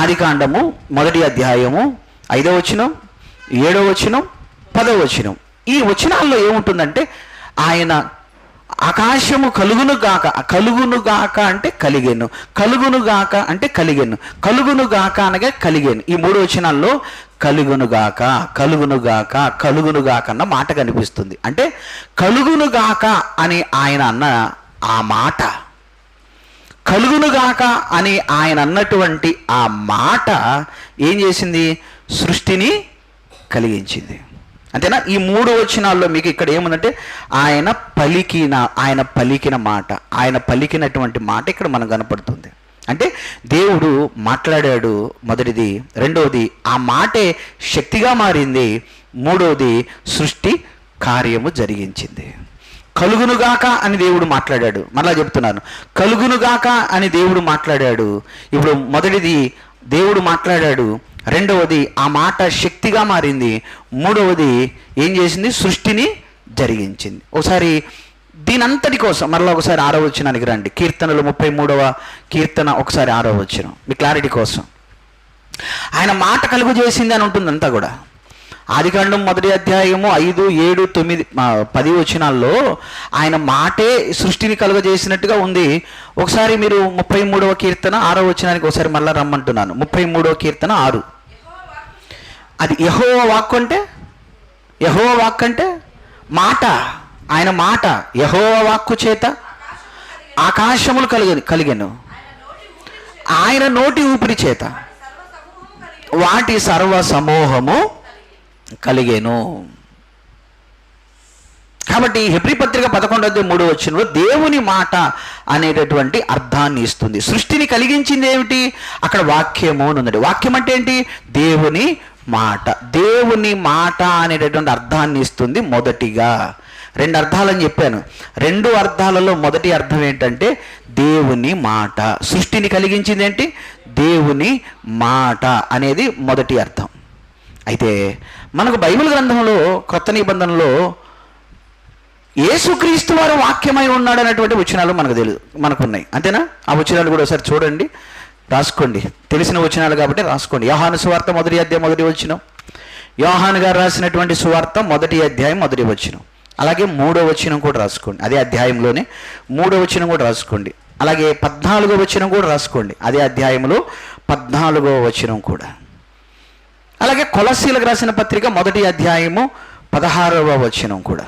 ఆదికాండము 1వ అధ్యాయము 5వ వచనం, 7వ వచనం, 10వ వచనం. ఈ వచనాల్లో ఏముంటుందంటే, ఆయన ఆకాశము కలుగునుగాక, కలుగునుగాక అంటే కలిగెను, కలుగునుగాక అంటే కలిగెను, కలుగునుగాక అనగా కలిగెను. ఈ 3 వచనాల్లో కలుగునుగాక, కలుగునుగాక, కలుగునుగాక అన్న మాట కనిపిస్తుంది. అంటే కలుగునుగాక అని ఆయన అన్న ఆ మాట, కలుగునుగాక అని ఆయన అన్నటువంటి ఆ మాట ఏం చేసింది? సృష్టిని కలిగించింది. అంతేనా? ఈ 3 వచనాల్లో మీకు ఇక్కడ ఏముందంటే ఆయన పలికిన మాట, ఆయన పలికినటువంటి మాట ఇక్కడ మనకు కనపడుతుంది. అంటే దేవుడు మాట్లాడాడు, మొదటిది. రెండవది ఆ మాటే శక్తిగా మారింది. మూడవది సృష్టి కార్యము జరిగించింది. కలుగునుగాక అని దేవుడు మాట్లాడాడు. మరలా చెప్తున్నాను, కలుగునుగాక అని దేవుడు మాట్లాడాడు. ఇప్పుడు మొదటిది దేవుడు మాట్లాడాడు, రెండవది ఆ మాట శక్తిగా మారింది, మూడవది ఏం చేసింది? సృష్టిని జరిగించింది. ఒకసారి దీనంతటి కోసం మరలా ఒకసారి 6వ వచనానికి రండి. కీర్తనలు 33వ కీర్తన ఒకసారి 6వ వచనం మీ క్లారిటీ కోసం. ఆయన మాట కలుగు చేసింది అని ఉంటుంది అంతా కూడా. ఆదికాండం 1వ అధ్యాయము 5, 7, 9, 10 వచనాల్లో ఆయన మాటే సృష్టిని కలుగజేసినట్టుగా ఉంది. ఒకసారి మీరు 33వ కీర్తన 6వ వచనానికి ఒకసారి మళ్ళీ రమ్మంటున్నాను. 33వ కీర్తన 6. అది యెహోవా వాక్కు అంటే, యెహోవా వాక్కు అంటే మాట, ఆయన మాట. యెహోవా వాక్కు చేత ఆకాశములు కలిగెను, ఆయన నోటి ఊపిరి చేత వాటి సర్వ సమూహము కలిగేను. కాబట్టి హెబ్రీ పత్రిక 11:3 దేవుని మాట అనేటటువంటి అర్థాన్ని ఇస్తుంది. సృష్టిని కలిగించింది ఏమిటి? అక్కడ వాక్యము అని ఉందండి. వాక్యం అంటే ఏంటి? దేవుని మాట. దేవుని మాట అనేటటువంటి అర్థాన్ని ఇస్తుంది. మొదటిగా 2 అర్థాలని చెప్పాను. 2 అర్థాలలో మొదటి అర్థం ఏంటంటే దేవుని మాట. సృష్టిని కలిగించింది ఏంటి? దేవుని మాట అనేది మొదటి అర్థం. అయితే మనకు బైబిల్ గ్రంథంలో కొత్త నిబంధనలో యేసుక్రీస్తు వారు వాక్యమై ఉన్నాడు అనేటువంటి వచనాలు మనకున్నాయి. అంతేనా? ఆ వచనాలు కూడా ఒకసారి చూడండి, రాసుకోండి. తెలిసిన వచనాలు కాబట్టి రాసుకోండి. యోహాను సువార్త 1వ అధ్యాయం 1వ వచనం, యోహాను గారు రాసినటువంటి సువార్త 1వ అధ్యాయం 1వ వచనం. అలాగే 3వ వచనం కూడా రాసుకోండి, అదే అధ్యాయంలోనే 3వ వచనం కూడా రాసుకోండి. అలాగే 14వ వచనం కూడా రాసుకోండి, అదే అధ్యాయంలో 14వ వచనం కూడా. అలాగే కొలస్సీలకు రాసిన పత్రిక 1వ అధ్యాయము 16వ వచనం కూడా.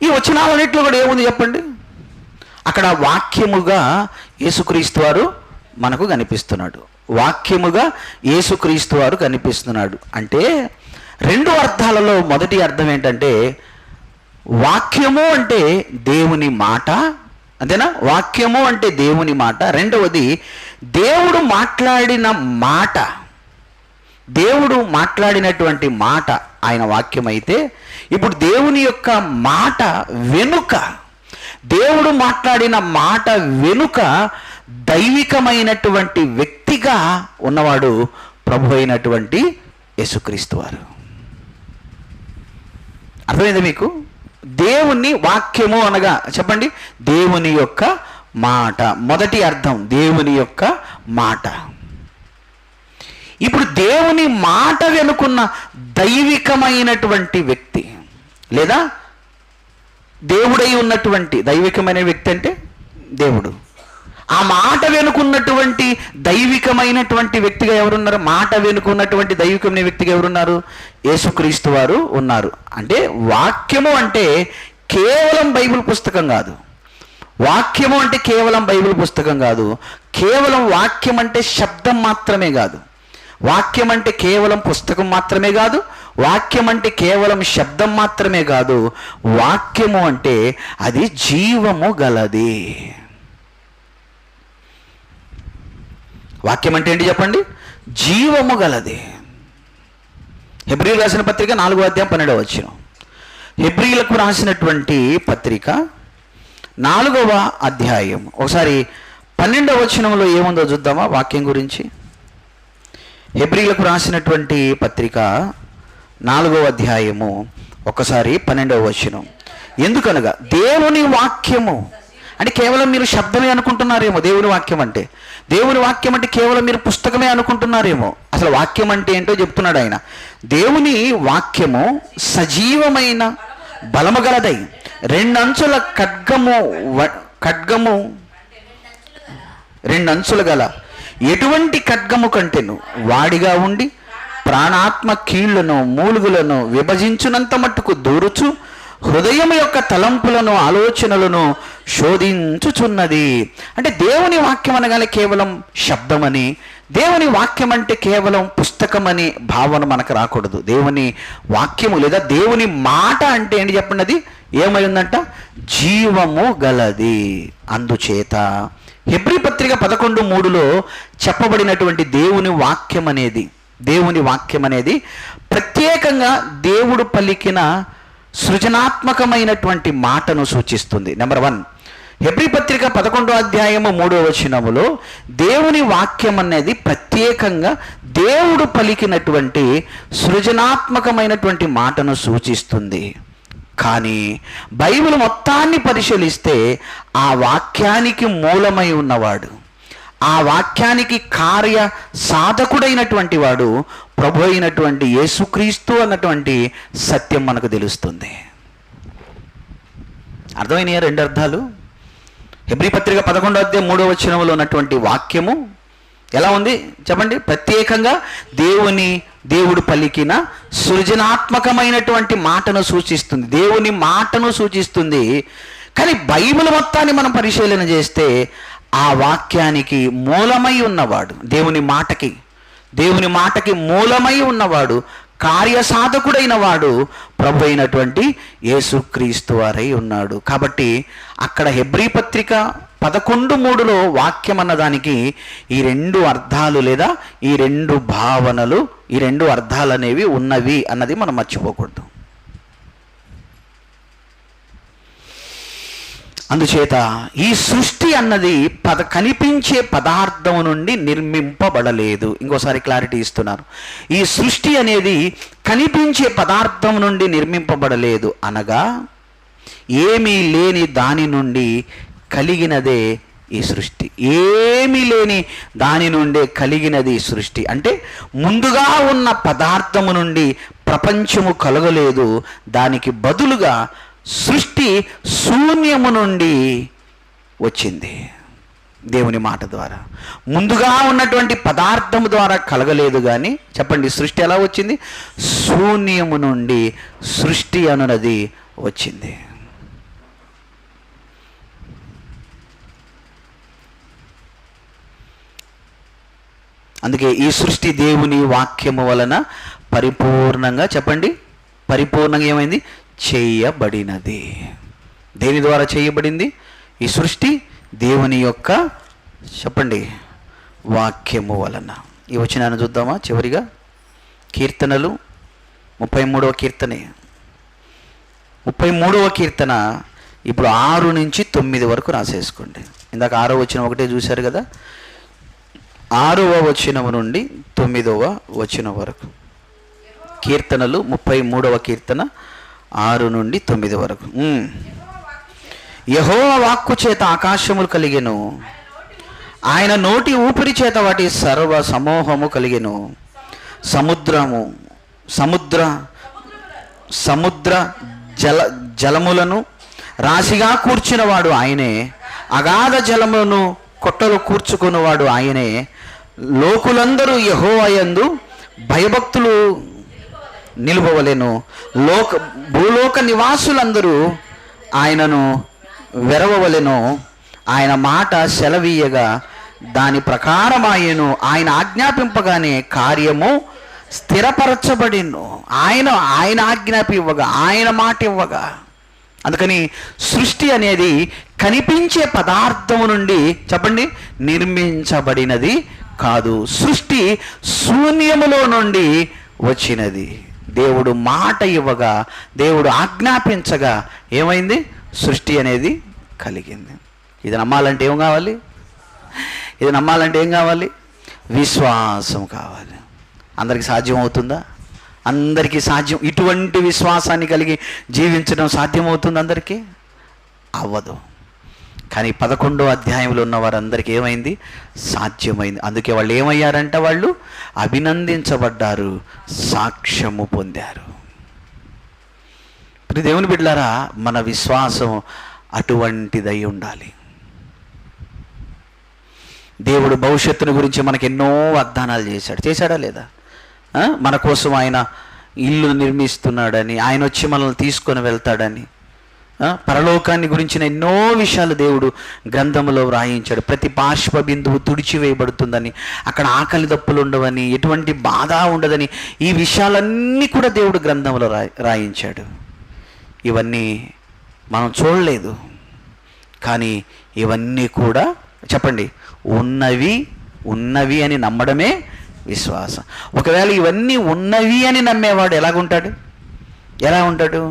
ఈ వచనాలన్నింటిలో కూడా ఏముంది చెప్పండి? అక్కడ వాక్యముగా యేసుక్రీస్తు వారు మనకు కనిపిస్తున్నాడు. వాక్యముగా యేసుక్రీస్తు వారు కనిపిస్తున్నాడు. అంటే 2 అర్థాలలో మొదటి అర్థం ఏంటంటే వాక్యము అంటే దేవుని మాట. అంతేనా? వాక్యము అంటే దేవుని మాట. రెండవది దేవుడు మాట్లాడిన మాట. దేవుడు మాట్లాడినటువంటి మాట ఆయన వాక్యం అయితే, ఇప్పుడు దేవుని యొక్క మాట వెనుక, దేవుడు మాట్లాడిన మాట వెనుక దైవికమైనటువంటి వ్యక్తిగా ఉన్నవాడు ప్రభు అయినటువంటి యేసుక్రీస్తు వారు. అర్థమైంది మీకు? దేవుని వాక్యము అనగా చెప్పండి, దేవుని యొక్క మాట. మొదటి అర్థం దేవుని యొక్క మాట. ఇప్పుడు దేవుని మాట వెనుకున్న దైవికమైనటువంటి వ్యక్తి, లేదా దేవుడై ఉన్నటువంటి దైవికమైన వ్యక్తి అంటే దేవుడు. ఆ మాట వెనుకున్నటువంటి దైవికమైనటువంటి వ్యక్తిగా ఎవరున్నారు? మాట వెనుకున్నటువంటి దైవికమైన వ్యక్తిగా ఎవరున్నారు? యేసుక్రీస్తు వారు ఉన్నారు. అంటే వాక్యము అంటే కేవలం బైబిల్ పుస్తకం కాదు. వాక్యము అంటే కేవలం బైబిల్ పుస్తకం కాదు. కేవలం వాక్యం అంటే శబ్దం మాత్రమే కాదు. వాక్యం అంటే కేవలం పుస్తకం మాత్రమే కాదు, వాక్యం అంటే కేవలం శబ్దం మాత్రమే కాదు, వాక్యము అంటే అది జీవము గలది. వాక్యం అంటే ఏంటి చెప్పండి? జీవము గలది. హెబ్రీయులకు రాసిన పత్రిక 4వ అధ్యాయం 12వ వచనం. హెబ్రీయులకు రాసినటువంటి పత్రిక 4వ అధ్యాయం ఒకసారి 12వ వచనంలో ఏముందో చూద్దామా వాక్యం గురించి. హెబ్రీయులకు రాసినటువంటి పత్రిక 4వ అధ్యాయము ఒకసారి 12వ వచనం. ఎందుకనగా దేవుని వాక్యము అంటే కేవలం మీరు శబ్దమే అనుకుంటున్నారేమో. దేవుని వాక్యం అంటే కేవలం మీరు పుస్తకమే అనుకుంటున్నారేమో. అసలు వాక్యం అంటే ఏంటో చెప్తున్నాడు ఆయన. దేవుని వాక్యము సజీవమైన బలము గలదై రెండంచుల రెండంచులు గల ఎటువంటి ఖడ్గము కంటేను వాడిగా ఉండి ప్రాణాత్మ కీళ్లను మూలుగులను విభజించునంత మట్టుకు దూరుచు హృదయం యొక్క తలంపులను ఆలోచనలను శోధించుచున్నది. అంటే దేవుని వాక్యం అనగానే కేవలం శబ్దమని, దేవుని వాక్యం అంటే కేవలం పుస్తకమని భావన మనకు రాకూడదు. దేవుని వాక్యము లేదా దేవుని మాట అంటే ఏంటి చెప్పండి? అది ఏమై ఉందంట? జీవము గలది. అందుచేత హెబ్రీ పత్రిక 11:3లో చెప్పబడినటువంటి దేవుని వాక్యం అనేది ప్రత్యేకంగా దేవుడు పలికిన సృజనాత్మకమైనటువంటి మాటను సూచిస్తుంది. నెంబర్ 1, హెబ్రీ పత్రిక 11వ అధ్యాయము 3వ వచనములో దేవుని వాక్యం అనేది ప్రత్యేకంగా దేవుడు పలికినటువంటి సృజనాత్మకమైనటువంటి మాటను సూచిస్తుంది. కానీ బైబిల్ మొత్తాన్ని పరిశీలిస్తే ఆ వాక్యానికి మూలమై ఉన్నవాడు, ఆ వాక్యానికి కార్య సాధకుడైనటువంటి వాడు ప్రభు అయినటువంటి యేసుక్రీస్తు అన్నటువంటి సత్యం మనకు తెలుస్తుంది. అర్థమైనాయా 2 అర్థాలు? హెబ్రీ పత్రిక 11వ అధ్యాయం 3వ వచనంలో ఉన్నటువంటి వాక్యము ఎలా ఉంది చెప్పండి? ప్రత్యేకంగా దేవుడు పలికిన సృజనాత్మకమైనటువంటి మాటను సూచిస్తుంది, దేవుని మాటను సూచిస్తుంది. కానీ బైబిల్ మొత్తాన్ని మనం పరిశీలన చేస్తే ఆ వాక్యానికి మూలమై ఉన్నవాడు, దేవుని మాటకి మూలమై ఉన్నవాడు, కార్యసాధకుడైన వాడు ప్రభు అయినటువంటి యేసుక్రీస్తు వారై ఉన్నాడు. కాబట్టి అక్కడ హెబ్రీ పత్రిక 11:3లో వాక్యం అన్నదానికి ఈ 2 అర్థాలు లేదా ఈ 2 భావనలు, ఈ 2 అర్థాలు అనేవి ఉన్నవి అన్నది మనం మర్చిపోకూడదు. అందుచేత ఈ సృష్టి అన్నది కనిపించే పదార్థం నుండి నిర్మింపబడలేదు. ఇంకోసారి క్లారిటీ ఇస్తున్నాను. ఈ సృష్టి అనేది కనిపించే పదార్థం నుండి నిర్మింపబడలేదు, అనగా ఏమీ లేని దాని నుండి కలిగినదే ఈ సృష్టి. ఏమీ లేని దాని నుండే కలిగినది ఈ సృష్టి. అంటే ముందుగా ఉన్న పదార్థము నుండి ప్రపంచము కలగలేదు, దానికి బదులుగా సృష్టి శూన్యము నుండి వచ్చింది. దేవుని మాట ద్వారా ముందుగా ఉన్నటువంటి పదార్థము ద్వారా కలగలేదు. కానీ చెప్పండి, సృష్టి ఎలా వచ్చింది? శూన్యము నుండి సృష్టి అనున్నది వచ్చింది. అందుకే ఈ సృష్టి దేవుని వాక్యము వలన పరిపూర్ణంగా చెప్పండి, పరిపూర్ణంగా ఏమైంది? చేయబడినది. దేని ద్వారా చేయబడింది ఈ సృష్టి? దేవుని యొక్క చెప్పండి వాక్యము వలన. ఈ వచనాన్ని చూద్దామా చివరిగా? కీర్తనలు 33వ కీర్తనే. 33వ కీర్తన ఇప్పుడు 6 నుంచి 9 వరకు రాసేసుకోండి. ఇందాక 6వ వచనం ఒకటే చూశారు కదా, 6వ వచనం నుండి 9వ వచనం వరకు. కీర్తనలు 33వ కీర్తన 6 నుండి 9 వరకు. యెహోవా వాక్కు చేత ఆకాశములు కలిగెను, ఆయన నోటి ఊపిరి చేత వాటి సర్వ సమూహము కలిగెను. సముద్ర జలములను రాశిగా కూర్చున్నవాడు ఆయనే, అగాధ జలములను కొట్టలు కూర్చుకున్నవాడు ఆయనే. లోకులందరూ యెహోవా యందు భయభక్తులు నిలుపవలెను. భూలోక నివాసులందరూ ఆయనను వెరవవలెను. ఆయన మాట సెలవీయగా దాని ప్రకారమాయెను. ఆయన ఆజ్ఞాపింపగానే కార్యము స్థిరపరచబడిను. ఆయన ఆజ్ఞాపి ఇవ్వగా, ఆయన మాట ఇవ్వగా. అందుకని సృష్టి అనేది కనిపించే పదార్థం నుండి, చెప్పండి, నిర్మించబడినది కాదు. సృష్టి శూన్యములో నుండి వచ్చినది. దేవుడు మాట ఇవ్వగా, దేవుడు ఆజ్ఞాపించగా ఏమైంది? సృష్టి అనేది కలిగింది. ఇది నమ్మాలంటే ఏం కావాలి? ఇది నమ్మాలంటే ఏం కావాలి? విశ్వాసం కావాలి. అందరికీ సాధ్యం అవుతుందా? అందరికీ సాధ్యం. ఇటువంటి విశ్వాసాన్ని కలిగి జీవించడం సాధ్యమవుతుంది అందరికీ? అవ్వదు. కానీ 11వ అధ్యాయంలో ఉన్న వారందరికీ ఏమైంది? సాధ్యమైంది. అందుకే వాళ్ళు ఏమయ్యారంట? వాళ్ళు అభినందించబడ్డారు, సాక్ష్యము పొందారు. ఇప్పుడు దేవుని బిడ్డలారా, మన విశ్వాసం అటువంటిదై ఉండాలి. దేవుడు భవిష్యత్తుని గురించి మనకు ఎన్నో వాగ్దానాలు చేశాడా లేదా? మన కోసం ఆయన ఇల్లు నిర్మిస్తున్నాడని, ఆయన వచ్చి మనల్ని తీసుకొని వెళ్తాడని, పరలోకాన్ని గురించిన ఎన్నో విషయాలు దేవుడు గ్రంథంలో వ్రాయించాడు. ప్రతి బాష్ప బిందువు తుడిచివేయబడుతుందని, అక్కడ ఆకలి దప్పులు ఉండవని, ఎటువంటి బాధ ఉండదని, ఈ విషయాలన్నీ కూడా దేవుడు గ్రంథంలో రాయించాడు. ఇవన్నీ మనం చూడలేదు, కానీ ఇవన్నీ కూడా, చెప్పండి, ఉన్నవి అని నమ్మడమే విశ్వాసం. ఒకవేళ ఇవన్నీ ఉన్నవి అని నమ్మేవాడు ఎలా ఉంటాడు?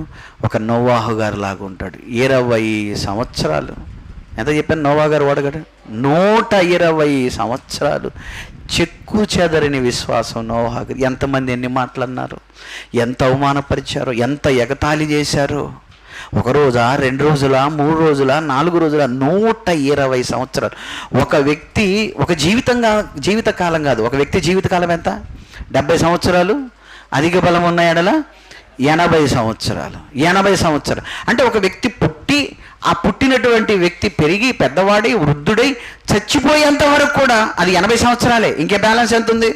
ఒక నోవాహు గారు లాగా ఉంటాడు. 20 సంవత్సరాలు, ఎంత చెప్పాను? నోవాహు గారు వాడగడు 120 సంవత్సరాలు చెక్కు చెదరని విశ్వాసం నోవాహు గారు. ఎంతమంది ఎన్ని మాటలు అన్నారు, ఎంత అవమానపరిచారో, ఎంత ఎగతాళి చేశారో. 1 రోజా, 2 రోజులా, 3 రోజులా, 4 రోజులా, 120 సంవత్సరాలు. ఒక వ్యక్తి ఒక జీవితకాలం కాదు, ఒక వ్యక్తి జీవితకాలం ఎంత? 70 సంవత్సరాలు. అధిక బలం ఉన్న ఎడల 80 సంవత్సరాలు. 80 సంవత్సరాలు అంటే ఒక వ్యక్తి పుట్టి, ఆ పుట్టినటువంటి వ్యక్తి పెరిగి పెద్దవాడి వృద్ధుడై చచ్చిపోయేంత వరకు కూడా అది 80 సంవత్సరాలే. ఇంకే బ్యాలెన్స్ ఎంత ఉంది?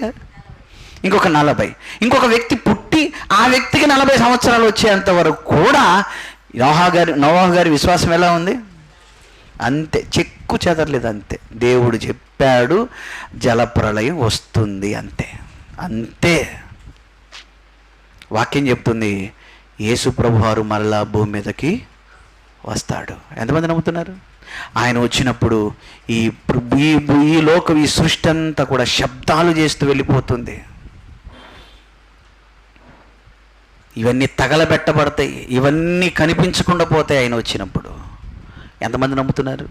ఇంకొక 40. ఇంకొక వ్యక్తి పుట్టి ఆ వ్యక్తికి 40 సంవత్సరాలు వచ్చేంత వరకు కూడా నోవాహు గారి విశ్వాసం ఎలా ఉంది? అంతే, చెక్కు చెదరలేదు. అంతే, దేవుడు చెప్పాడు జలప్రళయం వస్తుంది, అంతే. వాక్యం చెప్తుంది యేసు ప్రభువారు మరలా భూమి మీదకి వస్తాడు. ఎంతమంది నమ్ముతున్నారు? ఆయన వచ్చినప్పుడు ఈ లోకం, ఈ సృష్టి అంతా కూడా శబ్దాలు చేస్తూ వెళ్ళిపోతుంది. ఇవన్నీ తగలబెట్టబడతాయి, ఇవన్నీ కనిపించకుండా పోతాయి ఆయన వచ్చినప్పుడు. ఎంతమంది నమ్ముతున్నారు?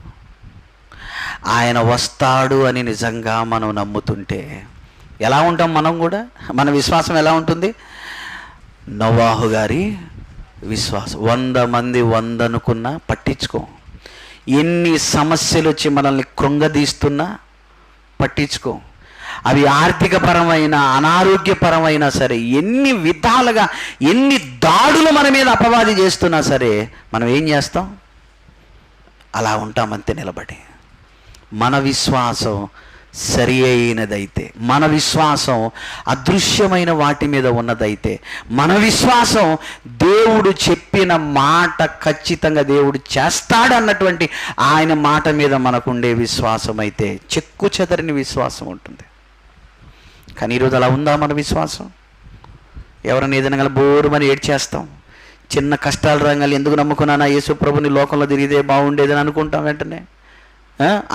ఆయన వస్తాడు అని నిజంగా మనం నమ్ముతుంటే ఎలా ఉంటాం? మనం కూడా, మన విశ్వాసం ఎలా ఉంటుంది? నోవాహు గారి విశ్వాసం. 100 మంది 100 అనుకున్నా పట్టించుకో. ఎన్ని సమస్యలు వచ్చి మనల్ని కృంగదీస్తున్నా పట్టించుకో. అవి ఆర్థికపరమైన, అనారోగ్యపరమైన సరే, ఎన్ని విధాలుగా, ఎన్ని దాడులు మన మీద అపవాది చేస్తున్నా సరే, మనం ఏం చేస్తాం? అలా ఉంటామంతే నిలబడి. మన విశ్వాసం సరి అయినదైతే, మన విశ్వాసం అదృశ్యమైన వాటి మీద ఉన్నదైతే, మన విశ్వాసం దేవుడు చెప్పిన మాట ఖచ్చితంగా దేవుడు చేస్తాడన్నటువంటి ఆయన మాట మీద మనకుండే విశ్వాసం అయితే చెక్కు చెదరని విశ్వాసం ఉంటుంది. కానీ ఈరోజు అలా ఉందా మన విశ్వాసం? ఎవరైనా ఏదైనా బోరుమని ఏడ్చేస్తాం. చిన్న కష్టాలు రంగాలు ఎందుకు నమ్ముకున్నానా యేసు ప్రభుని, లోకంలో తిరిగితే బాగుండేదని అనుకుంటాం. వెంటనే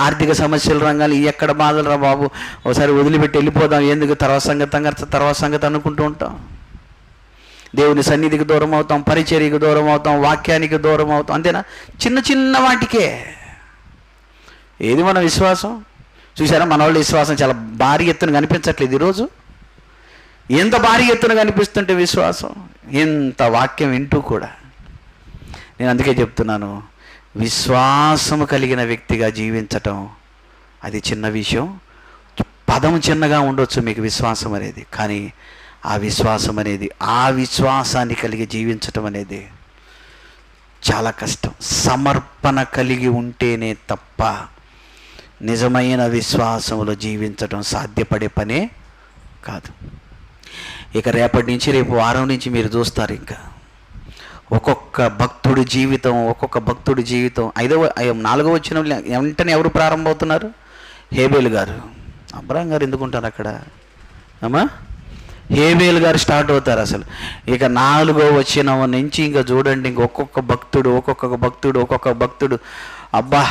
ఆర్థిక సమస్యల రంగాలు, ఎక్కడ బాధలు రా బాబు, ఒకసారి వదిలిపెట్టి వెళ్ళిపోదాం, ఎందుకు, తర్వాత సంగతి అనుకుంటూ ఉంటాం. దేవుని సన్నిధికి దూరం అవుతాం, పరిచర్యకు దూరం అవుతాం, వాక్యానికి దూరం అవుతాం. అంతేనా? చిన్న వాటికే. ఏది మన విశ్వాసం? చూసారా, మన వాళ్ళ విశ్వాసం చాలా భారీ ఎత్తున కనిపించట్లేదు ఈరోజు. ఎంత భారీ ఎత్తున కనిపిస్తుంటే విశ్వాసం, ఎంత వాక్యం వింటూ కూడా. నేను అందుకే చెప్తున్నాను, విశ్వాసము కలిగిన వ్యక్తిగా జీవించటం అది చిన్న విషయం. పదం చిన్నగా ఉండొచ్చు మీకు విశ్వాసం అనేది, కానీ ఆ విశ్వాసం అనేది, ఆ విశ్వాసాన్ని కలిగి జీవించటం అనేది చాలా కష్టం. సమర్పణ కలిగి ఉంటేనే తప్ప నిజమైన విశ్వాసంలో జీవించడం సాధ్యపడే పనే కాదు. ఇక రేపటి నుంచి, రేపు వారం నుంచి మీరు చూస్తారు, ఇంకా ఒక్కొక్క భక్తుడి జీవితం 4వ వచనం వెంటనే ఎవరు ప్రారంభమవుతున్నారు? హేబేలు గారు. అబ్రహాం గారు ఎందుకుంటారు అక్కడ అమ్మా? హేబేలు గారు స్టార్ట్ అవుతారు అసలు. ఇక 4వ వచనం నుంచి ఇంకా చూడండి, ఇంక ఒక్కొక్క భక్తుడు అబ్బా,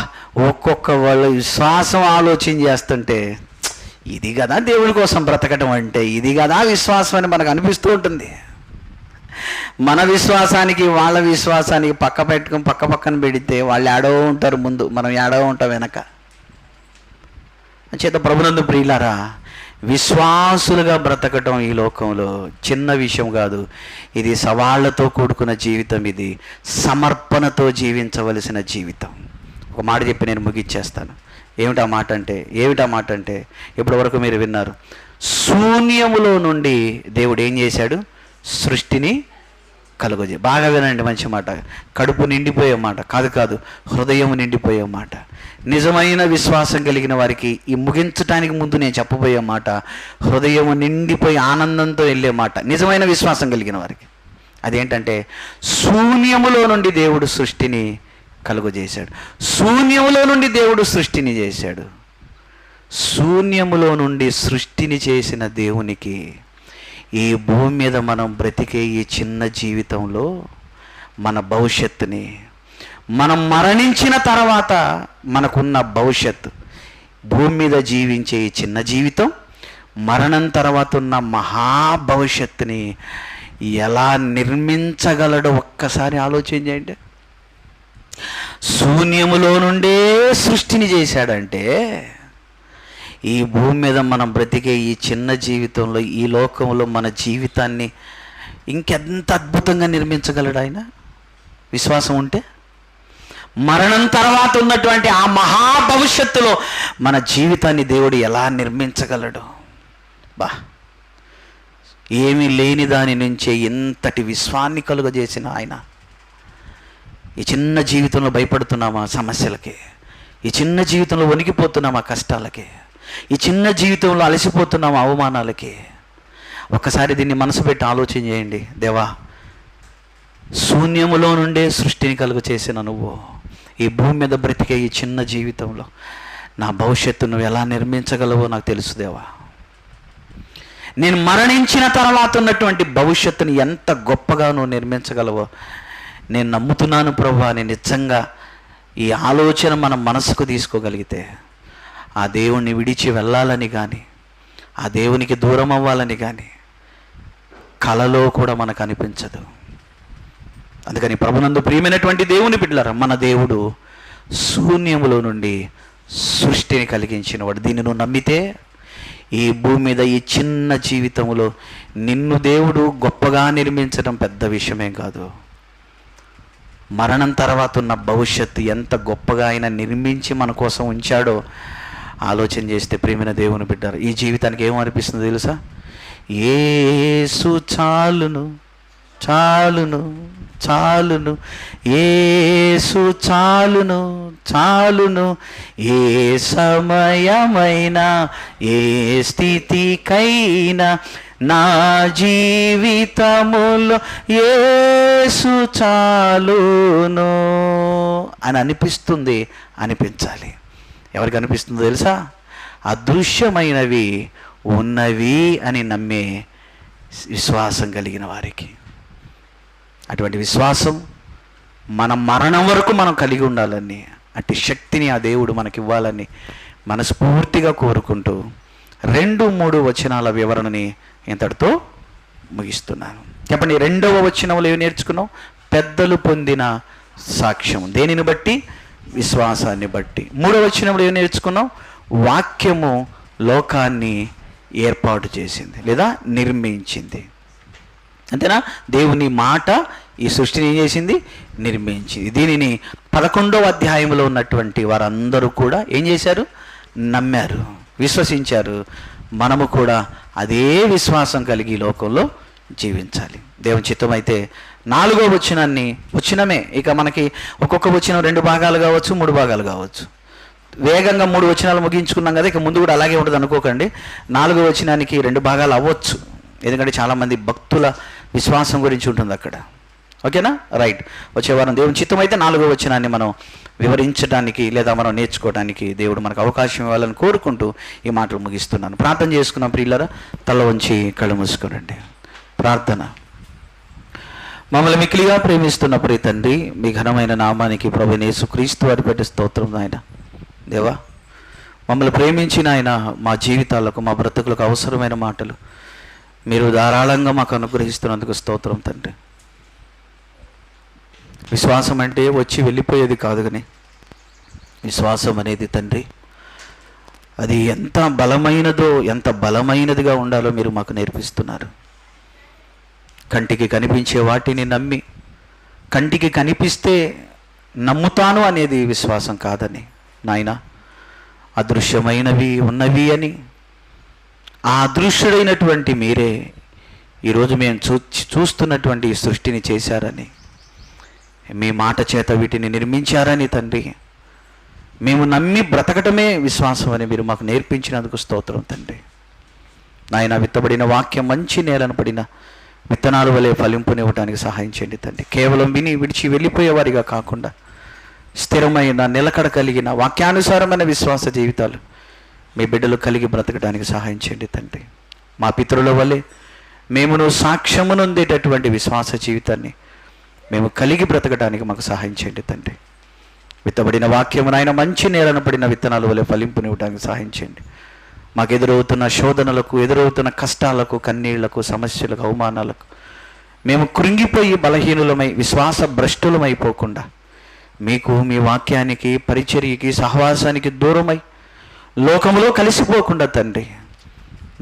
ఒక్కొక్క వాళ్ళ విశ్వాసం ఆలోచన చేస్తుంటే, ఇది కదా దేవుడి కోసం బ్రతకటం అంటే, ఇది కదా విశ్వాసం అని మనకు అనిపిస్తూ ఉంటుంది. మన విశ్వాసానికి వాళ్ళ విశ్వాసానికి పక్కన పెడితే వాళ్ళు ఏడో ఉంటారు ముందు, మనం ఏడో ఉంటాం వెనక. చేత ప్రభునందు ప్రియులారా, విశ్వాసులుగా బ్రతకటం ఈ లోకంలో చిన్న విషయం కాదు. ఇది సవాళ్లతో కూడుకున్న జీవితం, ఇది సమర్పణతో జీవించవలసిన జీవితం. ఒక మాట చెప్పి నేను ముగిచ్చేస్తాను. ఏమిటా మాట అంటే ఇప్పటి వరకు మీరు విన్నారు, శూన్యములో నుండి దేవుడు ఏం చేశాడు? సృష్టిని కలుగజే. బాగా వినండి, మంచి మాట. కడుపు నిండిపోయే మాట కాదు, హృదయం నిండిపోయే మాట. నిజమైన విశ్వాసం కలిగిన వారికి ఈ ముగించడానికి ముందు నేను చెప్పబోయే మాట హృదయం నిండిపోయి ఆనందంతో వెళ్ళే మాట, నిజమైన విశ్వాసం కలిగిన వారికి. అదేంటంటే, శూన్యములో నుండి దేవుడు సృష్టిని కలుగజేశాడు. శూన్యములో నుండి దేవుడు సృష్టిని చేశాడు. శూన్యములో నుండి సృష్టిని చేసిన దేవునికి ఈ భూమి మీద మనం బ్రతికే ఈ చిన్న జీవితంలో మన భవిష్యత్తుని, మనం మరణించిన తర్వాత మనకున్న భవిష్యత్తు, భూమి మీద జీవించే ఈ చిన్న జీవితం, మరణం తర్వాత ఉన్న మహాభవిష్యత్తుని ఎలా నిర్మించగలడో ఒక్కసారి ఆలోచన చేయండి. శూన్యములో నుండే సృష్టిని చేశాడంటే, ఈ భూమి మీద మనం బ్రతికే ఈ చిన్న జీవితంలో, ఈ లోకంలో మన జీవితాన్ని ఇంకెంత అద్భుతంగా నిర్మించగలడు ఆయన. విశ్వాసం ఉంటే మరణం తర్వాత ఉన్నటువంటి ఆ మహాభవిష్యత్తులో మన జీవితాన్ని దేవుడు ఎలా నిర్మించగలడు. ఏమీ లేని దాని నుంచే ఇంతటి విశ్వాన్ని కలుగజేసిన ఆయన. ఈ చిన్న జీవితంలో భయపడుతున్నామా సమస్యలకి? ఈ చిన్న జీవితంలో వణికిపోతున్నామా కష్టాలకి? ఈ చిన్న జీవితంలో అలసిపోతున్నామా అవమానాలకి? ఒక్కసారి దీన్ని మనసు పెట్టి ఆలోచన చేయండి. దేవా, శూన్యములో నుండే సృష్టిని కలుగ చేసిన నువ్వు ఈ భూమి మీద బ్రతికే ఈ చిన్న జీవితంలో నా భవిష్యత్తు నువ్వు ఎలా నిర్మించగలవో నాకు తెలుసు దేవా. నేను మరణించిన తర్వాత ఉన్నటువంటి భవిష్యత్తుని ఎంత గొప్పగా నువ్వు నిర్మించగలవో నేను నమ్ముతున్నాను ప్రభువా. నేను నిజంగా ఈ ఆలోచన మన మనసుకు తీసుకోగలిగితే ఆ దేవుణ్ణి విడిచి వెళ్ళాలని కానీ, ఆ దేవునికి దూరం అవ్వాలని కానీ కలలో కూడా మనకు అనిపించదు. అందుకని ప్రభునందు ప్రియమైనటువంటి దేవుని బిడ్డలారా, మన దేవుడు శూన్యములో నుండి సృష్టిని కలిగించినవాడు. దీన్ని నువ్వు నమ్మితే ఈ భూమి మీద ఈ చిన్న జీవితంలో నిన్ను దేవుడు గొప్పగా నిర్మించడం పెద్ద విషయమే కాదు. మరణం తర్వాత ఉన్న భవిష్యత్తు ఎంత గొప్పగా ఆయన నిర్మించి మన కోసం ఉంచాడో ఆలోచన చేస్తే ప్రియమైన దేవుని బిడ్డారు, ఈ జీవితానికి ఏమనిపిస్తుందో తెలుసా? యేసు చాలును చాలును చాలును, యేసు చాలును చాలును, ఏ సమయమైనా ఏ స్థితికైనా నా జీవితములో యేసు చాలును అని అనిపిస్తుంది. అనిపించాలి. ఎవరికి అనిపిస్తుందో తెలుసా? అదృశ్యమైనవి ఉన్నవి అని నమ్మే విశ్వాసం కలిగిన వారికి. అటువంటి విశ్వాసం మన మరణం వరకు మనం కలిగి ఉండాలని, అట్టి శక్తిని ఆ దేవుడు మనకి ఇవ్వాలని మనస్ఫూర్తిగా కోరుకుంటూ 2-3 వచనాల వివరణని ఇంతటితో ముగిస్తున్నాను. చెప్పండి, 2వ వచనంలో ఏమి నేర్చుకున్నాం? పెద్దలు పొందిన సాక్ష్యం. దేనిని బట్టి? విశ్వాసాన్ని బట్టి. 3వ వచనంలో ఏమి నేర్చుకున్నాం? వాక్యము లోకాన్ని ఏర్పాటు చేసింది లేదా నిర్మించింది. అంతేనా? దేవుని మాట ఈ సృష్టిని ఏం చేసింది? నిర్మించింది. దీనిని 11వ అధ్యాయంలో ఉన్నటువంటి వారందరూ కూడా ఏం చేశారు? నమ్మారు, విశ్వసించారు. మనము కూడా అదే విశ్వాసం కలిగి లోకంలో జీవించాలి. దేవుని చిత్తమైతే 4వ వచనమే ఇక మనకి ఒక్కొక్క వచనం 2 భాగాలు కావచ్చు, 3 భాగాలు కావచ్చు. వేగంగా 3 వచనాలు ముగించుకున్నాం కదా, ఇక ముందు కూడా అలాగే ఉంటుంది అనుకోకండి. 4వ వచనానికి 2 భాగాలు అవ్వచ్చు. ఎందుకంటే చాలామంది భక్తుల విశ్వాసం గురించి ఉంటుంది అక్కడ. ఓకేనా? రైట్. వచ్చే వారం దేవుని చిత్తం అయితే 4వ వచనాన్ని మనం వివరించడానికి లేదా మనం నేర్చుకోవడానికి దేవుడు మనకు అవకాశం ఇవ్వాలని కోరుకుంటూ ఈ మాటలు ముగిస్తున్నాను. ప్రార్థన చేసుకున్నాం ప్రియులారా. తల వంచి కళ్ళు మూసుకోనండి. ప్రార్థన. మమ్మల్ని మిక్కిలిగా ప్రేమిస్తున్న ప్రియ తండ్రి, మీ ఘనమైన నామానికి ప్రభువైన యేసుక్రీస్తు వారి పెద్ద స్తోత్రం నాయన. దేవా, మమ్మల్ని ప్రేమించిన ఆయన మా జీవితాలకు, మా బ్రతుకులకు అవసరమైన మాటలు మీరు ధారాళంగా మాకు అనుగ్రహిస్తున్నందుకు స్తోత్రం తండ్రి. విశ్వాసం అంటే వచ్చి వెళ్ళిపోయేది కాదు, కానీ విశ్వాసం అనేది తండ్రి అది ఎంత బలమైనదో, ఎంత బలమైనదిగా ఉండాలో మీరు మాకు నేర్పిస్తున్నారు. కంటికి కనిపించే వాటిని నమ్మి, కంటికి కనిపిస్తే నమ్ముతాను అనేది విశ్వాసం కాదని నాయన, అదృశ్యమైనవి ఉన్నవి అని, ఆ అదృశ్యుడైనటువంటి మీరే ఈరోజు మేము చూస్తున్నటువంటి ఈ సృష్టిని చేశారని, మీ మాట చేత వీటిని నిర్మించారని తండ్రి, మేము నమ్మి బ్రతకటమే విశ్వాసం అని మీరు మాకు నేర్పించినందుకు స్తోత్రం తండ్రి. నాయన, విత్తబడిన వాక్యం మంచి నేలను పడిన విత్తనాల వలె ఫలింపునివ్వడానికి సహాయం చేయండి తండ్రి. కేవలం విని విడిచి వెళ్ళిపోయేవారిగా కాకుండా స్థిరమైన, నిలకడ కలిగిన, వాక్యానుసారమైన విశ్వాస జీవితాలు మీ బిడ్డలు కలిగి బ్రతకడానికి సహాయం చేయండి తండ్రి. మా పితరుల వలె మేమును సాక్ష్యమునుందేటటువంటి విశ్వాస జీవితాన్ని మేము కలిగి బ్రతకడానికి మాకు సహాయం చేయండి తండ్రి. విత్తబడిన వాక్యము నాయన మంచి నేలను పడిన విత్తనాల వలె ఫలింపునివ్వడానికి సహాయం చేయండి. మాకు ఎదురవుతున్న శోధనలకు, ఎదురవుతున్న కష్టాలకు, కన్నీళ్లకు, సమస్యలకు, అవమానాలకు మేము కృంగిపోయి బలహీనులమై, విశ్వాస భ్రష్టులమైపోకుండా మీకు, మీ వాక్యానికి, పరిచర్యకి, సహవాసానికి దూరమై లోకములో కలిసిపోకుండా తండ్రి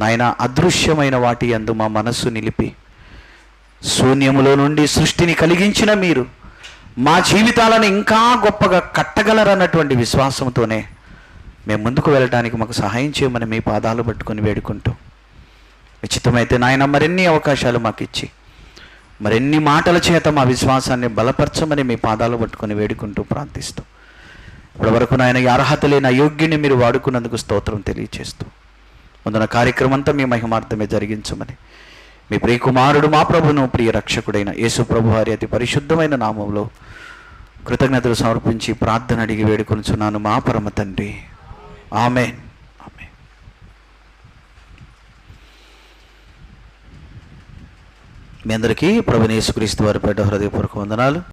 నాయన, అదృశ్యమైన వాటి యందు మా మనస్సు నిలిపి, శూన్యములో నుండి సృష్టిని కలిగించిన మీరు మా జీవితాలను ఇంకా గొప్పగా కట్టగలరన్నటువంటి విశ్వాసంతోనే మేము ముందుకు వెళ్ళడానికి మాకు సహాయం చేయమని మీ పాదాలు పట్టుకొని వేడుకుంటూ, ఉచితమైతే నాయన మరిన్ని అవకాశాలు మాకు ఇచ్చి, మరిన్ని మాటల చేత మా విశ్వాసాన్ని బలపరచమని మీ పాదాలు పట్టుకొని వేడుకుంటూ ప్రార్థిస్తూ, ఇప్పటివరకు నాయన ఈ అర్హత లేని అయోగ్యుని మీరు వాడుకున్నందుకు స్తోత్రం తెలియచేస్తూ, ముందున కార్యక్రమం అంతా మీ మహిమార్థమే జరిగించమని మీ ప్రియకుమారుడు, మా ప్రభును, ప్రియ రక్షకుడైన యేసు ప్రభు వారి అతి పరిశుద్ధమైన నామంలో కృతజ్ఞతలు సమర్పించి ప్రార్థన అడిగి వేడుకొనుచున్నాను మా పరమ తండ్రి. ఆమేన్. ఆమేన్. మీ అందరికీ ప్రభువైన యేసుక్రీస్తు వారి పేరిట హృదయపూర్వక వందనాలు.